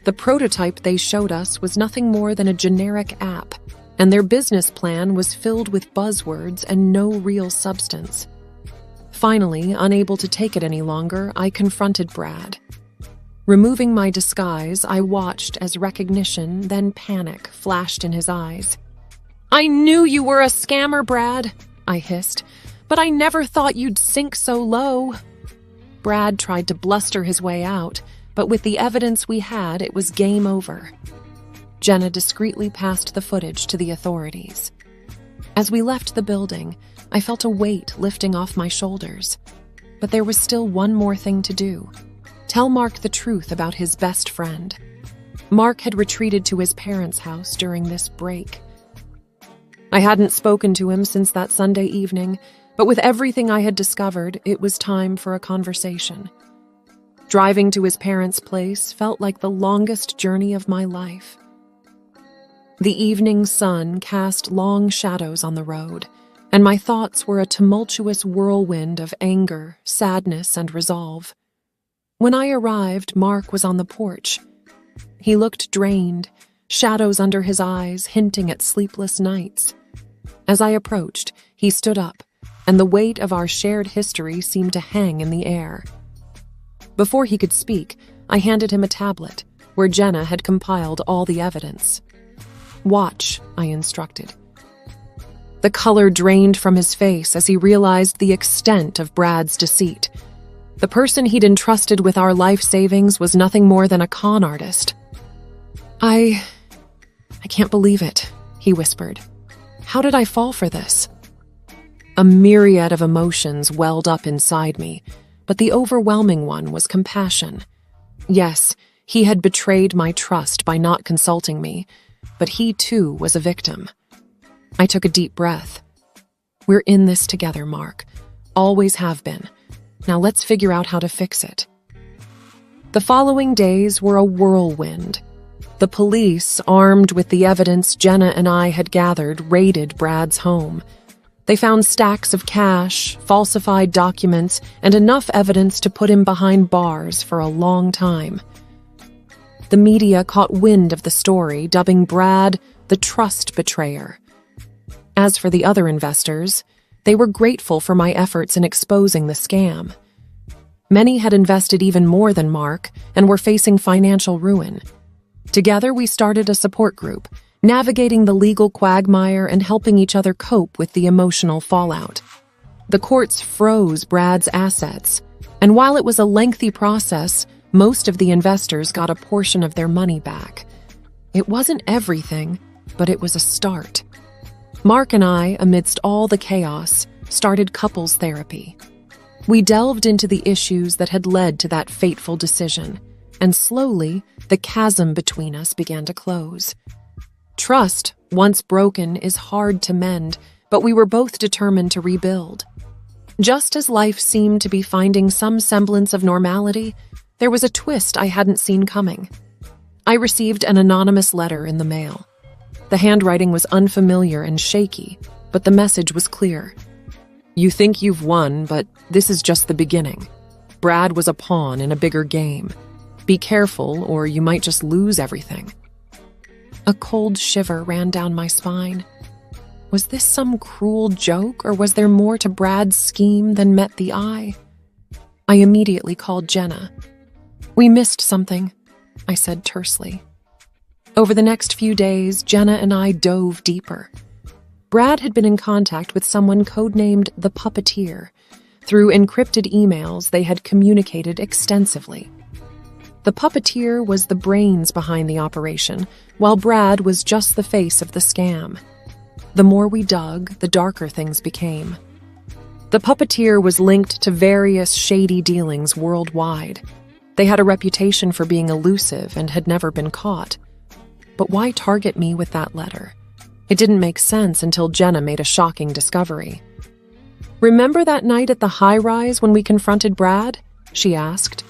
The prototype they showed us was nothing more than a generic app, and their business plan was filled with buzzwords and no real substance. Finally, unable to take it any longer, I confronted Brad. Removing my disguise, I watched as recognition, then panic, flashed in his eyes. "I knew you were a scammer, Brad," I hissed, "but I never thought you'd sink so low." Brad tried to bluster his way out, but with the evidence we had, it was game over. Jenna discreetly passed the footage to the authorities. As we left the building, I felt a weight lifting off my shoulders. But there was still one more thing to do. Tell Mark the truth about his best friend. Mark had retreated to his parents' house during this break. I hadn't spoken to him since that Sunday evening, but with everything I had discovered, it was time for a conversation. Driving to his parents' place felt like the longest journey of my life. The evening sun cast long shadows on the road, and my thoughts were a tumultuous whirlwind of anger, sadness, and resolve. When I arrived, Mark was on the porch. He looked drained, shadows under his eyes hinting at sleepless nights. As I approached, he stood up, and the weight of our shared history seemed to hang in the air. Before he could speak, I handed him a tablet, where Jenna had compiled all the evidence. "Watch," I instructed. The color drained from his face as he realized the extent of Brad's deceit. The person he'd entrusted with our life savings was nothing more than a con artist. I can't believe it," he whispered. "How did I fall for this?" A myriad of emotions welled up inside me, but the overwhelming one was compassion. Yes, he had betrayed my trust by not consulting me, but he too was a victim. I took a deep breath. "We're in this together, Mark. Always have been. Now let's figure out how to fix it." The following days were a whirlwind. The police, armed with the evidence Jenna and I had gathered, raided Brad's home. They found stacks of cash, falsified documents, and enough evidence to put him behind bars for a long time. the media caught wind of the story, dubbing Brad the trust betrayer. As for the other investors, they were grateful for my efforts in exposing the scam. Many had invested even more than Mark and were facing financial ruin. Together, we started a support group, navigating the legal quagmire and helping each other cope with the emotional fallout. The courts froze Brad's assets, and while it was a lengthy process, most of the investors got a portion of their money back. It wasn't everything, but it was a start. Mark and I, amidst all the chaos, started couples therapy. We delved into the issues that had led to that fateful decision, and slowly, the chasm between us began to close. Trust, once broken, is hard to mend, but we were both determined to rebuild. Just as life seemed to be finding some semblance of normality, there was a twist I hadn't seen coming. I received an anonymous letter in the mail. The handwriting was unfamiliar and shaky, but the message was clear. You think you've won, but this is just the beginning. Brad was a pawn in a bigger game. Be careful, or you might just lose everything. A cold shiver ran down my spine. Was this some cruel joke, or was there more to Brad's scheme than met the eye? I immediately called Jenna. We missed something, I said tersely. Over the next few days, Jenna and I dove deeper. Brad had been in contact with someone codenamed the Puppeteer. Through encrypted emails, they had communicated extensively. The Puppeteer was the brains behind the operation, while Brad was just the face of the scam. The more we dug, the darker things became. The Puppeteer was linked to various shady dealings worldwide. They had a reputation for being elusive and had never been caught. But why target me with that letter? It didn't make sense until Jenna made a shocking discovery. Remember that night at the high-rise when we confronted Brad? She asked.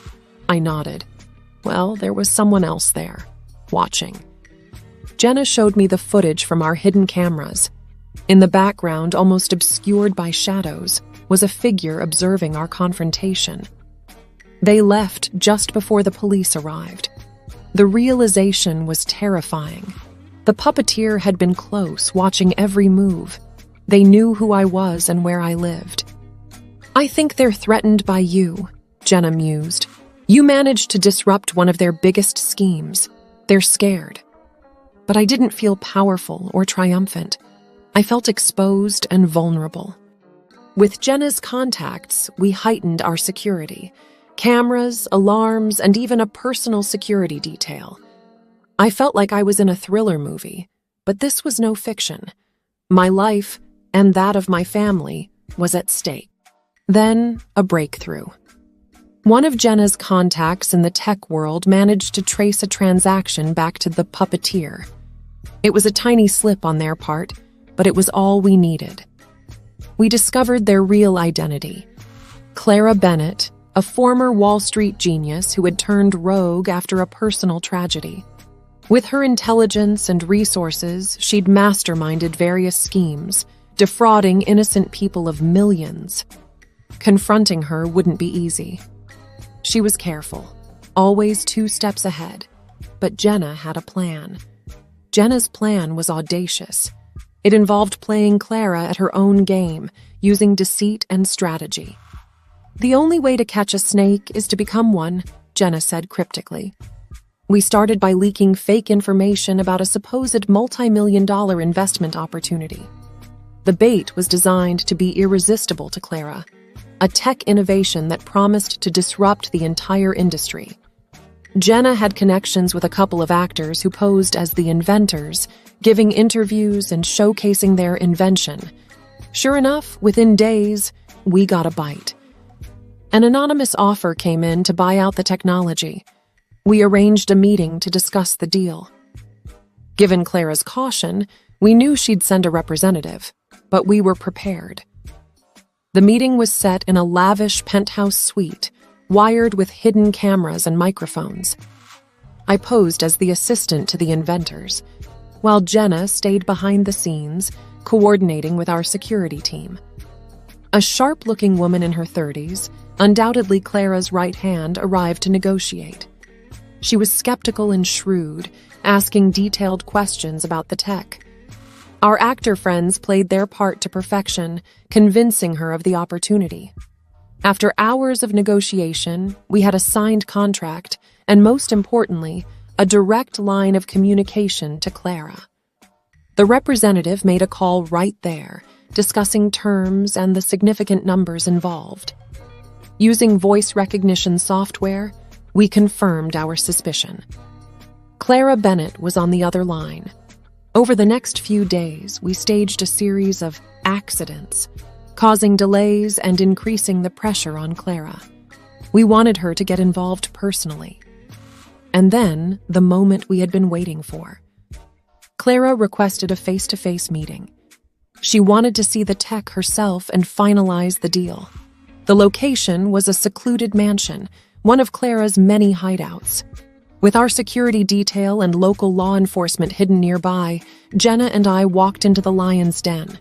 I nodded. Well, there was someone else there, watching. Jenna showed me the footage from our hidden cameras. In the background, almost obscured by shadows, was a figure observing our confrontation. They left just before the police arrived. The realization was terrifying. The Puppeteer had been close, watching every move. They knew who I was and where I lived. I think they're threatened by you, Jenna mused. You managed to disrupt one of their biggest schemes. They're scared. But I didn't feel powerful or triumphant. I felt exposed and vulnerable. With Jenna's contacts, we heightened our security. Cameras, alarms, and even a personal security detail. I felt like I was in a thriller movie, but this was no fiction. My life, and that of my family, was at stake. Then, a breakthrough. One of Jenna's contacts in the tech world managed to trace a transaction back to the Puppeteer. It was a tiny slip on their part, but it was all we needed. We discovered their real identity. Clara Bennett, a former Wall Street genius who had turned rogue after a personal tragedy. With her intelligence and resources, she'd masterminded various schemes, defrauding innocent people of millions. Confronting her wouldn't be easy. She was careful, always 2 steps ahead, but Jenna had a plan. Jenna's plan was audacious. It involved playing Clara at her own game, using deceit and strategy. The only way to catch a snake is to become one, Jenna said cryptically. We started by leaking fake information about a supposed multi-million-dollar investment opportunity. The bait was designed to be irresistible to Clara, a tech innovation that promised to disrupt the entire industry. Jenna had connections with a couple of actors who posed as the inventors, giving interviews and showcasing their invention. Sure enough, within days, we got a bite. An anonymous offer came in to buy out the technology. We arranged a meeting to discuss the deal. Given Clara's caution, we knew she'd send a representative, but we were prepared. The meeting was set in a lavish penthouse suite, wired with hidden cameras and microphones. I posed as the assistant to the inventors, while Jenna stayed behind the scenes, coordinating with our security team. A sharp-looking woman in her 30s, undoubtedly Clara's right hand, arrived to negotiate. She was skeptical and shrewd, asking detailed questions about the tech. Our actor friends played their part to perfection, convincing her of the opportunity. After hours of negotiation, we had a signed contract and, most importantly, a direct line of communication to Clara. The representative made a call right there, discussing terms and the significant numbers involved. Using voice recognition software, we confirmed our suspicion. Clara Bennett was on the other line. Over the next few days, we staged a series of accidents, causing delays and increasing the pressure on Clara. We wanted her to get involved personally. And then, the moment we had been waiting for. Clara requested a face-to-face meeting. She wanted to see the tech herself and finalize the deal. The location was a secluded mansion, one of Clara's many hideouts. With our security detail and local law enforcement hidden nearby, Jenna and I walked into the lion's den.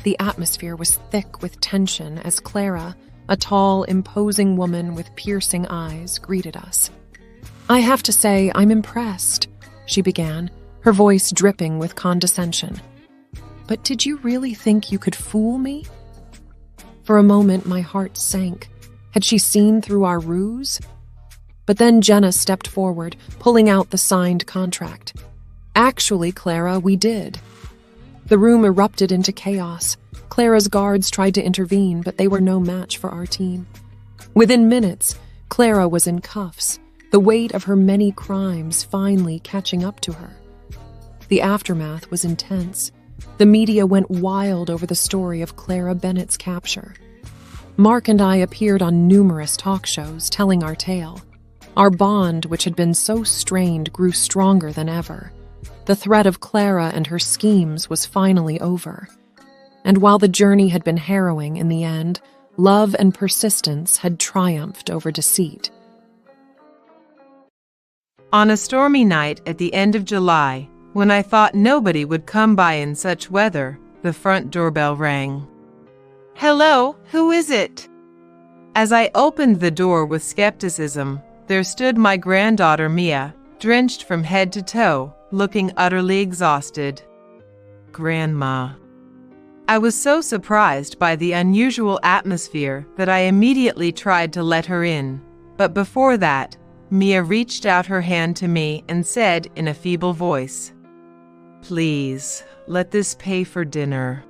The atmosphere was thick with tension as Clara, a tall, imposing woman with piercing eyes, greeted us. "I have to say, I'm impressed," she began, her voice dripping with condescension. "But did you really think you could fool me?" For a moment, my heart sank. Had she seen through our ruse? But then Jenna stepped forward, pulling out the signed contract. "Actually, Clara, we did." The room erupted into chaos. Clara's guards tried to intervene, but they were no match for our team. Within minutes, Clara was in cuffs, the weight of her many crimes finally catching up to her. The aftermath was intense. The media went wild over the story of Clara Bennett's capture. Mark and I appeared on numerous talk shows telling our tale. Our bond, which had been so strained, grew stronger than ever. The threat of Clara and her schemes was finally over. And while the journey had been harrowing in the end, love and persistence had triumphed over deceit. On a stormy night at the end of July, when I thought nobody would come by in such weather, the front doorbell rang. "Hello, who is it?" As I opened the door with skepticism, there stood my granddaughter Mia, drenched from head to toe, looking utterly exhausted. "Grandma." I was so surprised by the unusual atmosphere that I immediately tried to let her in, but before that, Mia reached out her hand to me and said in a feeble voice, "Please, let this pay for dinner."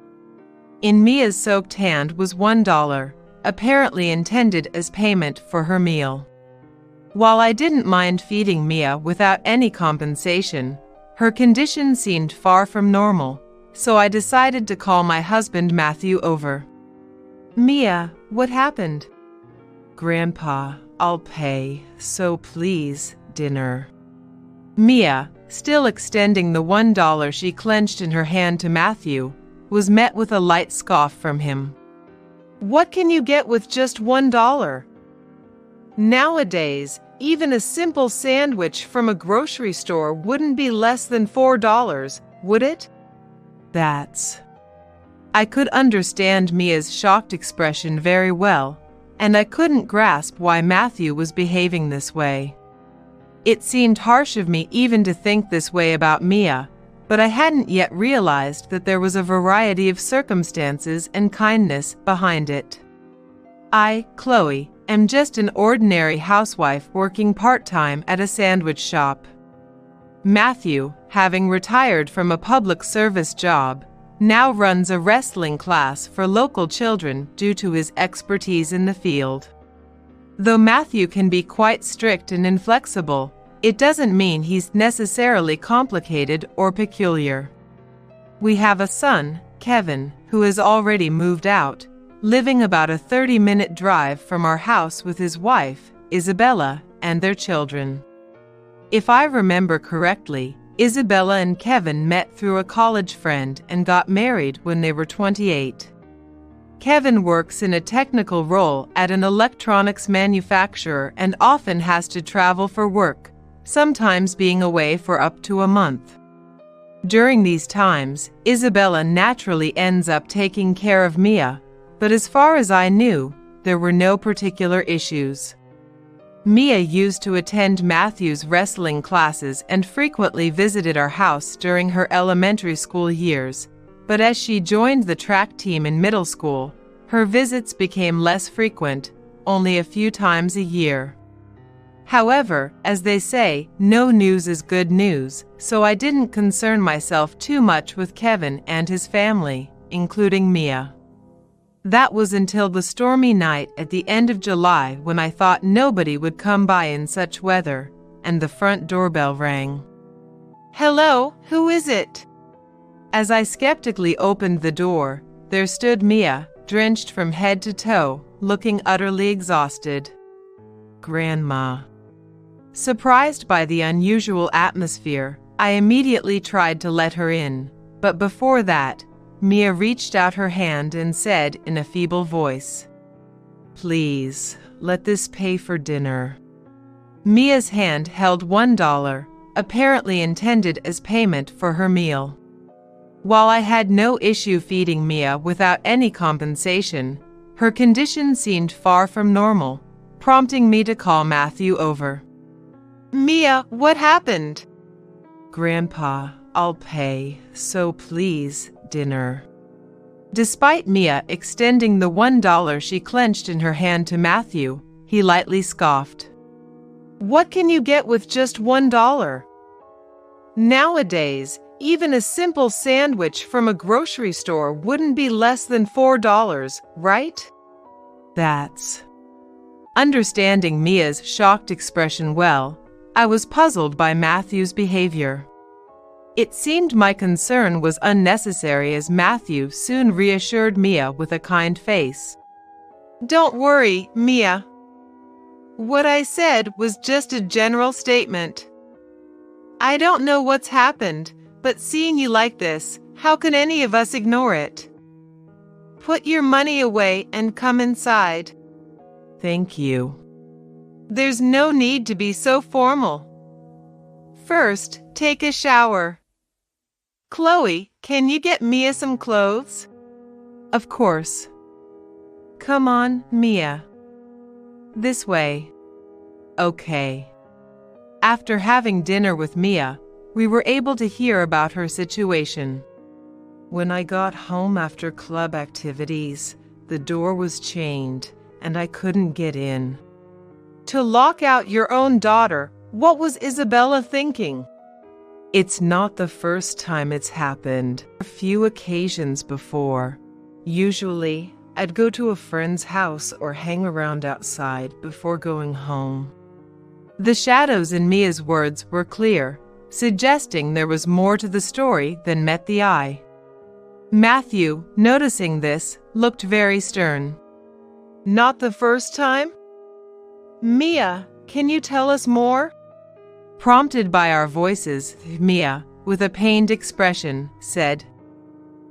In Mia's soaked hand was $1, apparently intended as payment for her meal. While I didn't mind feeding Mia without any compensation, her condition seemed far from normal, so I decided to call my husband Matthew over. "Mia, what happened?" "Grandpa, I'll pay, so please, dinner." Mia, still extending the $1 she clenched in her hand to Matthew, was met with a light scoff from him. "What can you get with just $1? Nowadays, even a simple sandwich from a grocery store wouldn't be less than $4, would it?" I could understand Mia's shocked expression very well, and I couldn't grasp why Matthew was behaving this way. It seemed harsh of me even to think this way about Mia, but I hadn't yet realized that there was a variety of circumstances and kindness behind it. I, Chloe, am just an ordinary housewife working part-time at a sandwich shop. Matthew, having retired from a public service job, now runs a wrestling class for local children due to his expertise in the field. Though Matthew can be quite strict and inflexible, it doesn't mean he's necessarily complicated or peculiar. We have a son, Kevin, who has already moved out, living about a 30-minute drive from our house with his wife, Isabella, and their children. If I remember correctly, Isabella and Kevin met through a college friend and got married when they were 28. Kevin works in a technical role at an electronics manufacturer and often has to travel for work, sometimes being away for up to a month. During these times, Isabella naturally ends up taking care of Mia, but as far as I knew, there were no particular issues. Mia used to attend Matthew's wrestling classes and frequently visited our house during her elementary school years, but as she joined the track team in middle school, her visits became less frequent, only a few times a year. However, as they say, no news is good news, so I didn't concern myself too much with Kevin and his family, including Mia. That was until the stormy night at the end of July when I thought nobody would come by in such weather, and the front doorbell rang. "Hello, who is it?" As I skeptically opened the door, there stood Mia, drenched from head to toe, looking utterly exhausted. Grandma. Surprised by the unusual atmosphere, I immediately tried to let her in, but before that, Mia reached out her hand and said in a feeble voice, "Please, let this pay for dinner." Mia's hand held $1, apparently intended as payment for her meal. While I had no issue feeding Mia without any compensation, her condition seemed far from normal, prompting me to call Matthew over. "Mia, what happened?" "Grandpa, I'll pay, so please, dinner." Despite Mia extending the $1 she clenched in her hand to Matthew, he lightly scoffed. "What can you get with just $1? Nowadays, even a simple sandwich from a grocery store wouldn't be less than $4, right?" That's. Understanding Mia's shocked expression well, I was puzzled by Matthew's behavior. It seemed my concern was unnecessary as Matthew soon reassured Mia with a kind face. "Don't worry, Mia. What I said was just a general statement. I don't know what's happened, but seeing you like this, how can any of us ignore it? Put your money away and come inside." "Thank you." "There's no need to be so formal. First, take a shower. Chloe, can you get Mia some clothes?" "Of course. Come on, Mia. This way." "Okay." After having dinner with Mia, we were able to hear about her situation. "When I got home after club activities, the door was chained and I couldn't get in." To lock out your own daughter, what was Isabella thinking? "It's not the first time it's happened. A few occasions before. Usually, I'd go to a friend's house or hang around outside before going home." The shadows in Mia's words were clear, suggesting there was more to the story than met the eye. Matthew, noticing this, looked very stern. "Not the first time? Mia, can you tell us more?" Prompted by our voices, Mia, with a pained expression, said,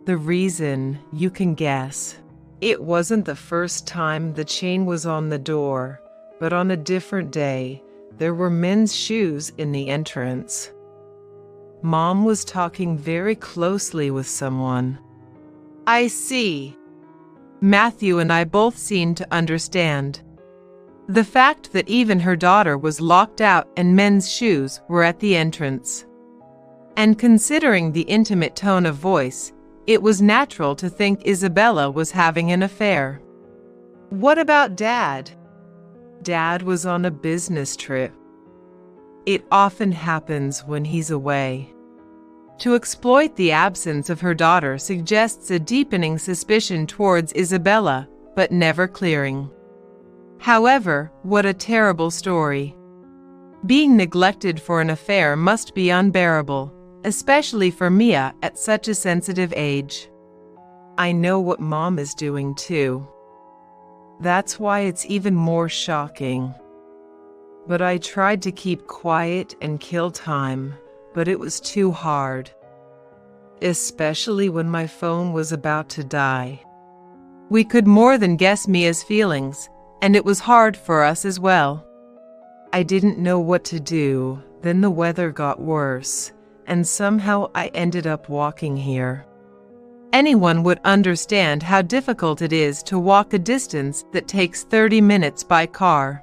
"The reason, you can guess. It wasn't the first time the chain was on the door, but on a different day, there were men's shoes in the entrance. Mom was talking very closely with someone." "I see." Matthew and I both seemed to understand. The fact that even her daughter was locked out and men's shoes were at the entrance. And considering the intimate tone of voice, it was natural to think Isabella was having an affair. "What about Dad?" "Dad was on a business trip. It often happens when he's away." To exploit the absence of her daughter suggests a deepening suspicion towards Isabella, but never clearing. However, what a terrible story. Being neglected for an affair must be unbearable, especially for Mia at such a sensitive age. I know what Mom is doing too. That's why it's even more shocking. But I tried to keep quiet and kill time, but it was too hard. Especially when my phone was about to die. We could more than guess Mia's feelings, and it was hard for us as well. I didn't know what to do, then the weather got worse, and somehow I ended up walking here. Anyone would understand how difficult it is to walk a distance that takes 30 minutes by car.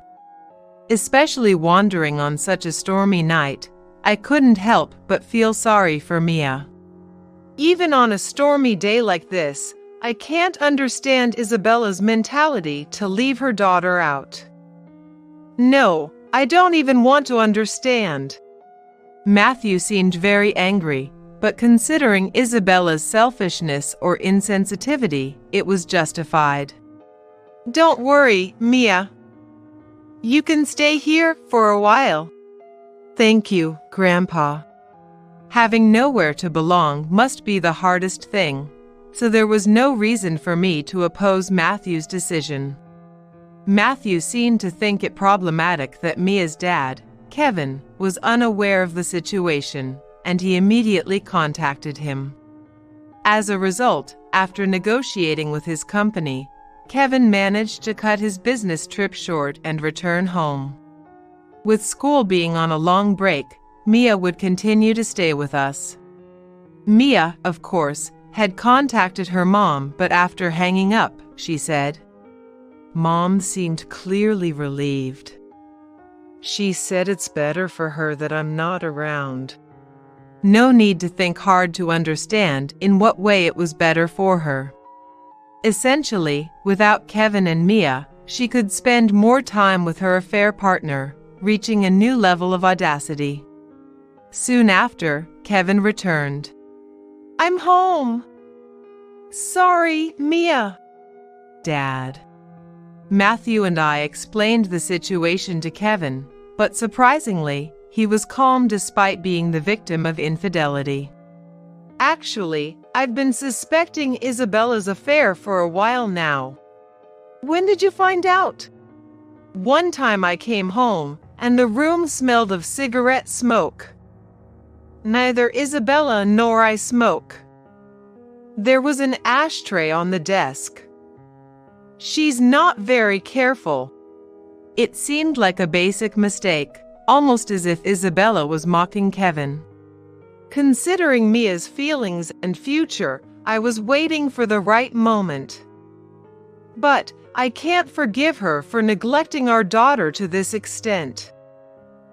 Especially wandering on such a stormy night, I couldn't help but feel sorry for Mia. Even on a stormy day like this, I can't understand Isabella's mentality to leave her daughter out. No, I don't even want to understand. Matthew seemed very angry, but considering Isabella's selfishness or insensitivity, it was justified. Don't worry, Mia. You can stay here for a while. Thank you, Grandpa. Having nowhere to belong must be the hardest thing, so there was no reason for me to oppose Matthew's decision. Matthew seemed to think it problematic that Mia's dad, Kevin, was unaware of the situation, and he immediately contacted him. As a result, after negotiating with his company, Kevin managed to cut his business trip short and return home. With school being on a long break, Mia would continue to stay with us. Mia, of course, had contacted her mom, but after hanging up, she said, "Mom seemed clearly relieved. She said it's better for her that I'm not around." No need to think hard to understand in what way it was better for her. Essentially, without Kevin and Mia, she could spend more time with her affair partner, reaching a new level of audacity. Soon after, Kevin returned. "I'm home." "Sorry, Mia." "Dad." Matthew and I explained the situation to Kevin, but surprisingly, he was calm despite being the victim of infidelity. "Actually, I've been suspecting Isabella's affair for a while now." "When did you find out?" "One time I came home, and the room smelled of cigarette smoke. Neither Isabella nor I smoke. There was an ashtray on the desk. She's not very careful." It seemed like a basic mistake, almost as if Isabella was mocking Kevin. Considering Mia's feelings and future, I was waiting for the right moment. But I can't forgive her for neglecting our daughter to this extent.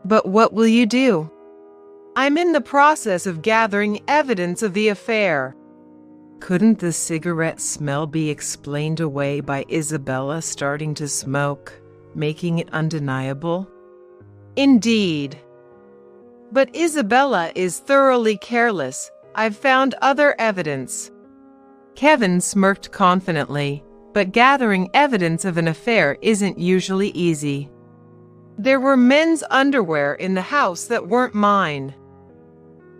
"But what will you do?" "I'm in the process of gathering evidence of the affair." Couldn't the cigarette smell be explained away by Isabella starting to smoke, making it undeniable? Indeed. But Isabella is thoroughly careless. I've found other evidence. Kevin smirked confidently, but gathering evidence of an affair isn't usually easy. There were men's underwear in the house that weren't mine.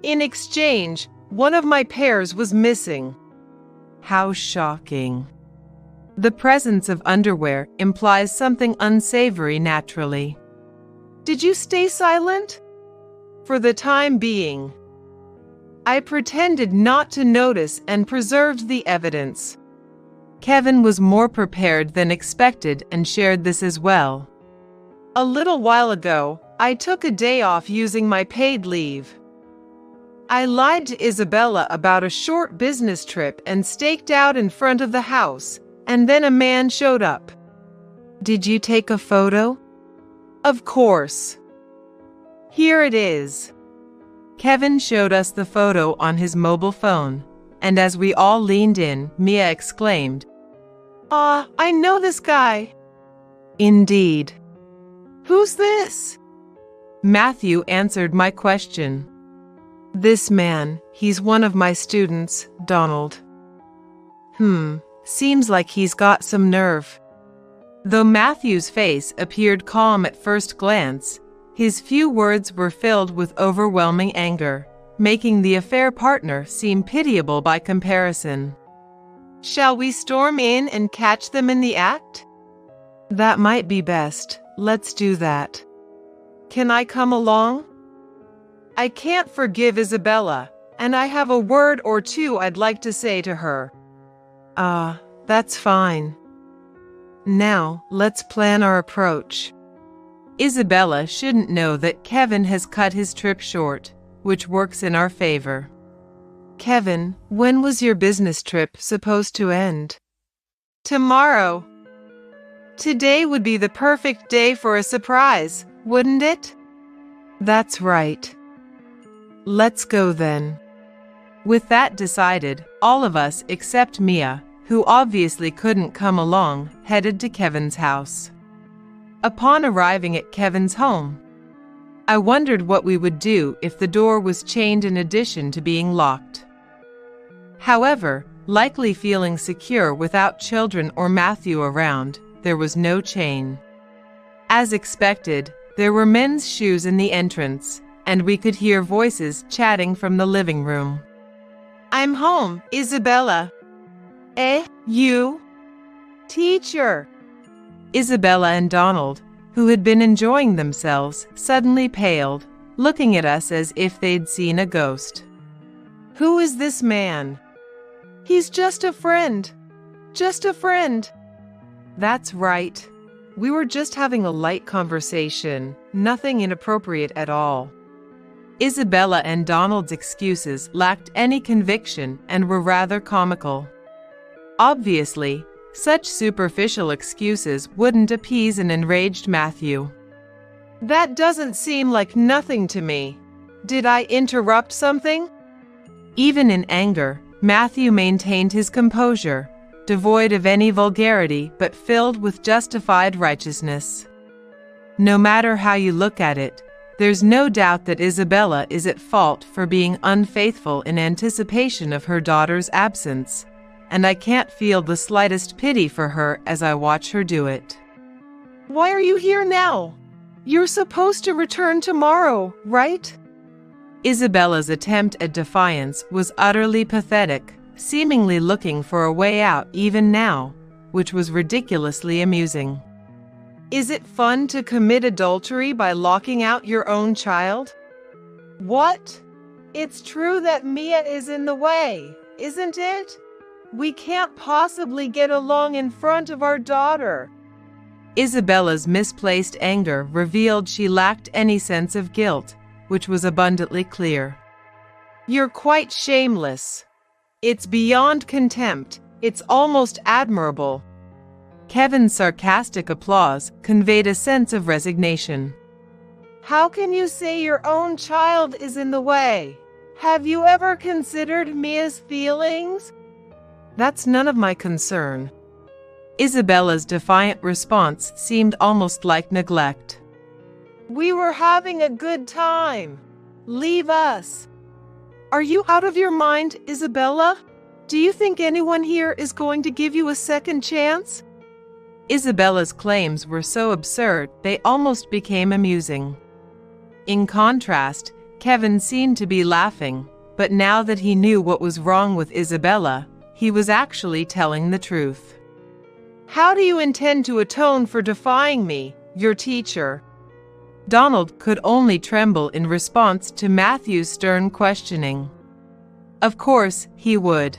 In exchange, one of my pairs was missing. How shocking. The presence of underwear implies something unsavory naturally. Did you stay silent? For the time being. I pretended not to notice and preserved the evidence. Kevin was more prepared than expected and shared this as well. A little while ago, I took a day off using my paid leave. I lied to Isabella about a short business trip and staked out in front of the house, and then a man showed up. Did you take a photo? Of course. Here it is. Kevin showed us the photo on his mobile phone, and as we all leaned in, Mia exclaimed, I know this guy." Indeed. "Who's this?" Matthew answered my question. "This man, he's one of my students, Donald." Seems like he's got some nerve." Though Matthew's face appeared calm at first glance, his few words were filled with overwhelming anger, making the affair partner seem pitiable by comparison. "Shall we storm in and catch them in the act?" "That might be best. Let's do that." "Can I come along?" I can't forgive Isabella, and I have a word or two I'd like to say to her. That's fine. Now, let's plan our approach. Isabella shouldn't know that Kevin has cut his trip short, which works in our favor. "Kevin, when was your business trip supposed to end?" "Tomorrow." "Today would be the perfect day for a surprise. wouldn't it? That's right. Let's go then. With that decided, all of us except Mia, who obviously couldn't come along, headed to Kevin's house. Upon arriving at Kevin's home, I wondered what we would do if the door was chained in addition to being locked. However, likely feeling secure without children or Matthew around, there was no chain. As expected, there were men's shoes in the entrance, and we could hear voices chatting from the living room. "I'm home, Isabella." "Eh, you?" "Teacher." Isabella and Donald, who had been enjoying themselves, suddenly paled, looking at us as if they'd seen a ghost. "Who is this man?" "He's just a friend. Just a friend." That's right. We were just having a light conversation, nothing inappropriate at all. Isabella and Donald's excuses lacked any conviction and were rather comical. Obviously, such superficial excuses wouldn't appease an enraged Matthew. "That doesn't seem like nothing to me. Did I interrupt something?" Even in anger, Matthew maintained his composure, devoid of any vulgarity but filled with justified righteousness. No matter how you look at it, there's no doubt that Isabella is at fault for being unfaithful in anticipation of her daughter's absence, and I can't feel the slightest pity for her as I watch her do it. "Why are you here now? You're supposed to return tomorrow, right?" Isabella's attempt at defiance was utterly pathetic, seemingly looking for a way out even now, which was ridiculously amusing. "Is it fun to commit adultery by locking out your own child?" "What? It's true that Mia is in the way, isn't it? We can't possibly get along in front of our daughter." Isabella's misplaced anger revealed she lacked any sense of guilt, which was abundantly clear. "You're quite shameless. It's beyond contempt. It's almost admirable." Kevin's sarcastic applause conveyed a sense of resignation. "How can you say your own child is in the way? Have you ever considered Mia's feelings?" "That's none of my concern." Isabella's defiant response seemed almost like neglect. "We were having a good time. Leave us." "Are you out of your mind, Isabella? Do you think anyone here is going to give you a second chance?" Isabella's claims were so absurd they almost became amusing. In contrast, Kevin seemed to be laughing, but now that he knew what was wrong with Isabella, he was actually telling the truth. "How do you intend to atone for defying me, your teacher?" Donald could only tremble in response to Matthew's stern questioning. Of course, he would.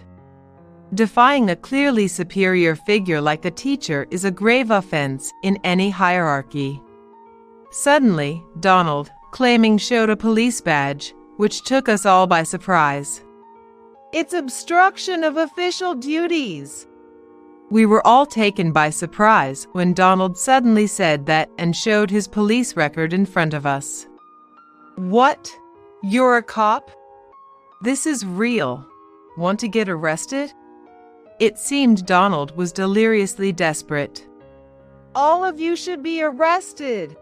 Defying a clearly superior figure like a teacher is a grave offense in any hierarchy. Suddenly, Donald, claiming, showed a police badge, which took us all by surprise. "It's obstruction of official duties." We were all taken by surprise when Donald suddenly said that and showed his police record in front of us. "What? You're a cop? This is real. Want to get arrested?" It seemed Donald was deliriously desperate. "All of you should be arrested."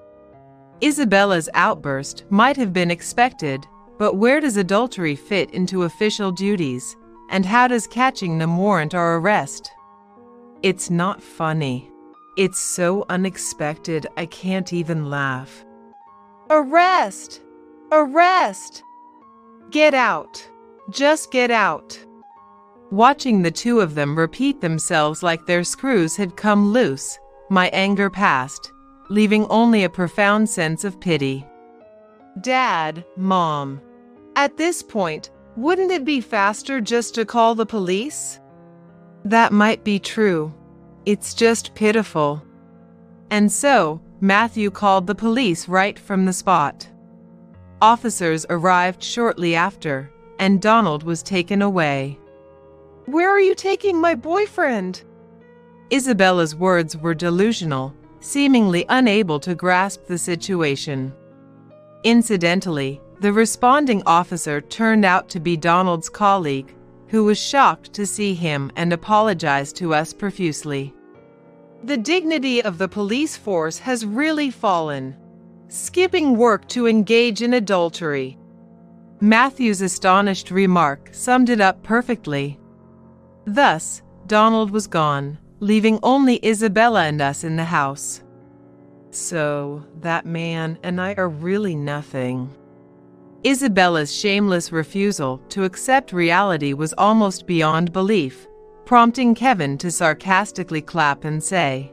Isabella's outburst might have been expected, but where does adultery fit into official duties, and how does catching them warrant our arrest? It's not funny. It's so unexpected I can't even laugh. "Arrest! Arrest! Get out! Just get out!" Watching the two of them repeat themselves like their screws had come loose, my anger passed, leaving only a profound sense of pity. "Dad, Mom, at this point, wouldn't it be faster just to call the police?" That might be true. It's just pitiful. And so, Matthew called the police right from the spot. Officers arrived shortly after, and Donald was taken away. "Where are you taking my boyfriend?" Isabella's words were delusional, seemingly unable to grasp the situation. Incidentally, the responding officer turned out to be Donald's colleague, who was shocked to see him and apologized to us profusely. The dignity of the police force has really fallen. Skipping work to engage in adultery. Matthew's astonished remark summed it up perfectly. Thus, Donald was gone, leaving only Isabella and us in the house. So, that man and I are really nothing. Isabella's shameless refusal to accept reality was almost beyond belief, prompting Kevin to sarcastically clap and say,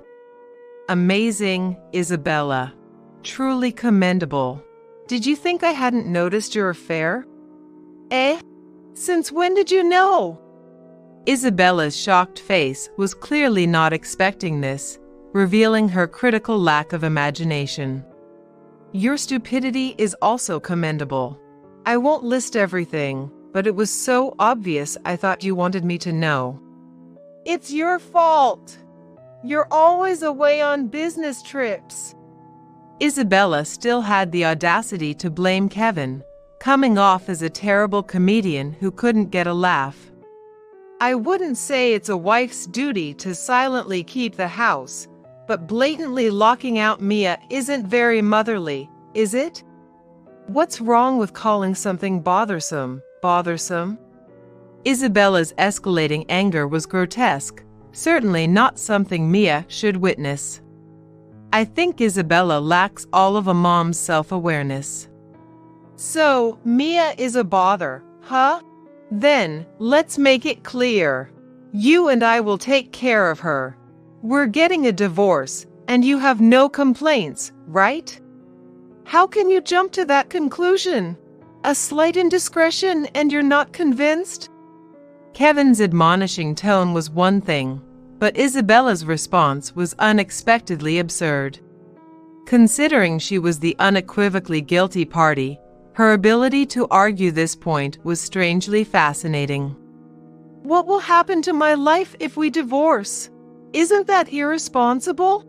"Amazing, Isabella. Truly commendable. Did you think I hadn't noticed your affair?" "Eh? Since when did you know?" Isabella's shocked face was clearly not expecting this, revealing her critical lack of imagination. "Your stupidity is also commendable. I won't list everything, but it was so obvious I thought you wanted me to know." "It's your fault. You're always away on business trips." Isabella still had the audacity to blame Kevin, coming off as a terrible comedian who couldn't get a laugh. "I wouldn't say it's a wife's duty to silently keep the house, but blatantly locking out Mia isn't very motherly, is it? What's wrong with calling something bothersome, bothersome?" Isabella's escalating anger was grotesque, certainly not something Mia should witness. I think Isabella lacks all of a mom's self-awareness. "So, Mia is a bother, huh? Then, let's make it clear. You and I will take care of her. We're getting a divorce, and you have no complaints, right? How can you jump to that conclusion? A slight indiscretion and you're not convinced?" Kevin's admonishing tone was one thing, but Isabella's response was unexpectedly absurd. Considering she was the unequivocally guilty party, her ability to argue this point was strangely fascinating. "What will happen to my life if we divorce? Isn't that irresponsible?"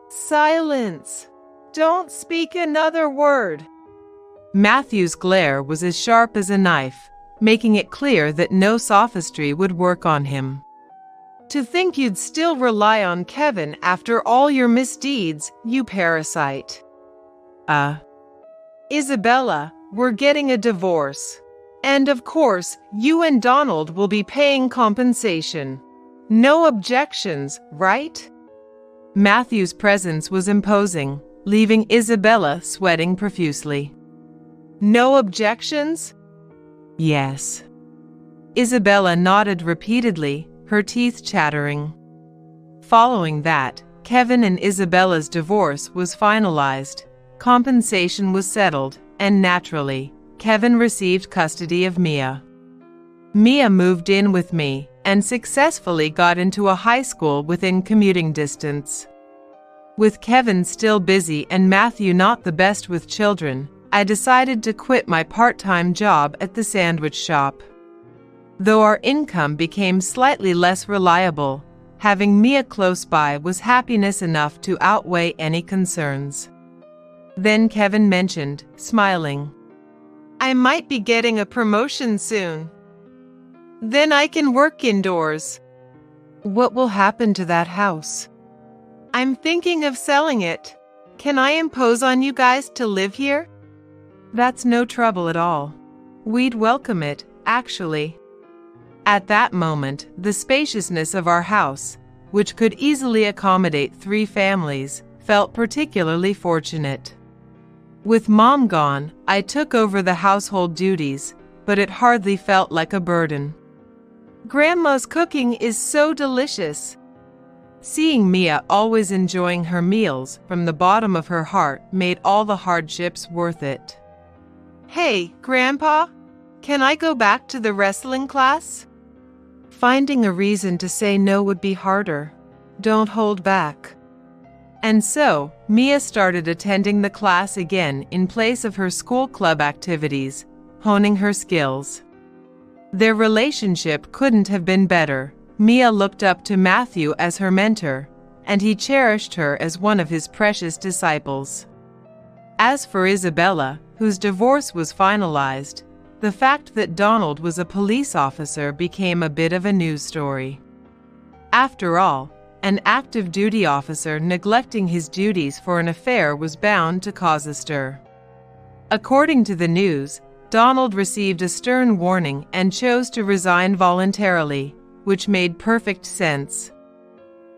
"Silence. Don't speak another word." Matthew's glare was as sharp as a knife, making it clear that no sophistry would work on him. "To think you'd still rely on Kevin after all your misdeeds, you parasite." Isabella, we're getting a divorce. And of course, you and Donald will be paying compensation. No objections, right?" Matthew's presence was imposing, leaving Isabella sweating profusely. "No objections?" "Yes." Isabella nodded repeatedly, her teeth chattering. Following that, Kevin and Isabella's divorce was finalized, compensation was settled, and naturally, Kevin received custody of Mia. Mia moved in with me and successfully got into a high school within commuting distance. With Kevin still busy and Matthew not the best with children, I decided to quit my part-time job at the sandwich shop. Though our income became slightly less reliable, having Mia close by was happiness enough to outweigh any concerns. Then Kevin mentioned, smiling, "I might be getting a promotion soon. Then I can work indoors." "What will happen to that house?" "I'm thinking of selling it. Can I impose on you guys to live here?" "That's no trouble at all. We'd welcome it, actually." At that moment, the spaciousness of our house, which could easily accommodate 3 families, felt particularly fortunate. With Mom gone, I took over the household duties, but it hardly felt like a burden. "Grandma's cooking is so delicious." Seeing Mia always enjoying her meals from the bottom of her heart made all the hardships worth it. "Hey, Grandpa, can I go back to the wrestling class?" Finding a reason to say no would be harder. Don't hold back. And so, Mia started attending the class again in place of her school club activities, honing her skills. Their relationship couldn't have been better. Mia looked up to Matthew as her mentor, and he cherished her as one of his precious disciples. As for Isabella, whose divorce was finalized, the fact that Donald was a police officer became a bit of a news story. After all, an active duty officer neglecting his duties for an affair was bound to cause a stir. According to the news, Donald received a stern warning and chose to resign voluntarily, which made perfect sense.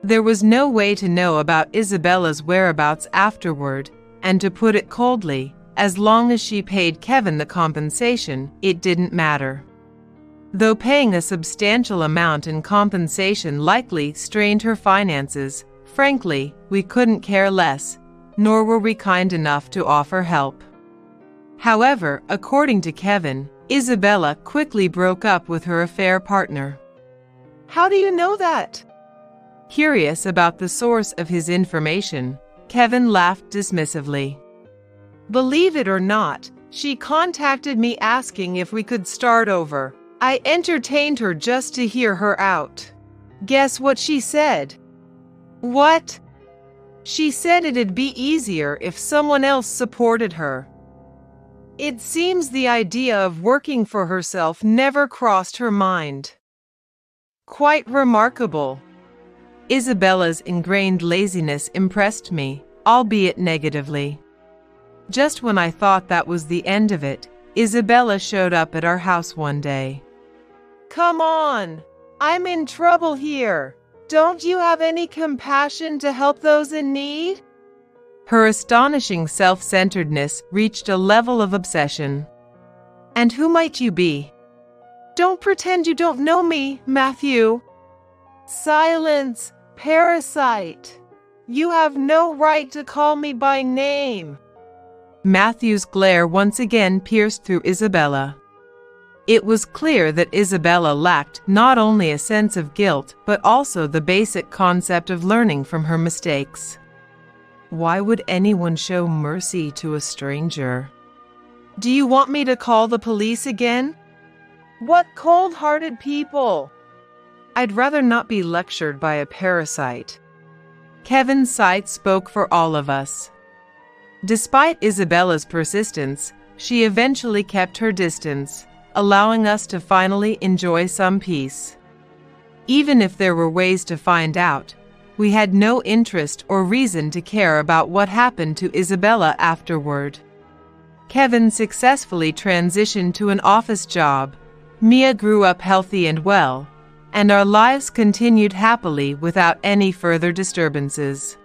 There was no way to know about Isabella's whereabouts afterward, and to put it coldly, as long as she paid Kevin the compensation, it didn't matter. Though paying a substantial amount in compensation likely strained her finances, frankly, we couldn't care less, nor were we kind enough to offer help. However, according to Kevin, Isabella quickly broke up with her affair partner. How do you know that? Curious about the source of his information, Kevin laughed dismissively. Believe it or not, she contacted me asking if we could start over. I entertained her just to hear her out. Guess what she said? What? She said it'd be easier if someone else supported her. It seems the idea of working for herself never crossed her mind. Quite remarkable. Isabella's ingrained laziness impressed me, albeit negatively. Just when I thought that was the end of it, Isabella showed up at our house one day. Come on! I'm in trouble here. Don't you have any compassion to help those in need? Her astonishing self-centeredness reached a level of obsession. And who might you be? Don't pretend you don't know me, Matthew. Silence, parasite. You have no right to call me by name. Matthew's glare once again pierced through Isabella. It was clear that Isabella lacked not only a sense of guilt, but also the basic concept of learning from her mistakes. Why would anyone show mercy to a stranger? Do you want me to call the police again? What cold-hearted people! I'd rather not be lectured by a parasite. Kevin's sight spoke for all of us. Despite Isabella's persistence, she eventually kept her distance, allowing us to finally enjoy some peace. Even if there were ways to find out, we had no interest or reason to care about what happened to Isabella afterward. Kevin successfully transitioned to an office job, Mia grew up healthy and well, and our lives continued happily without any further disturbances.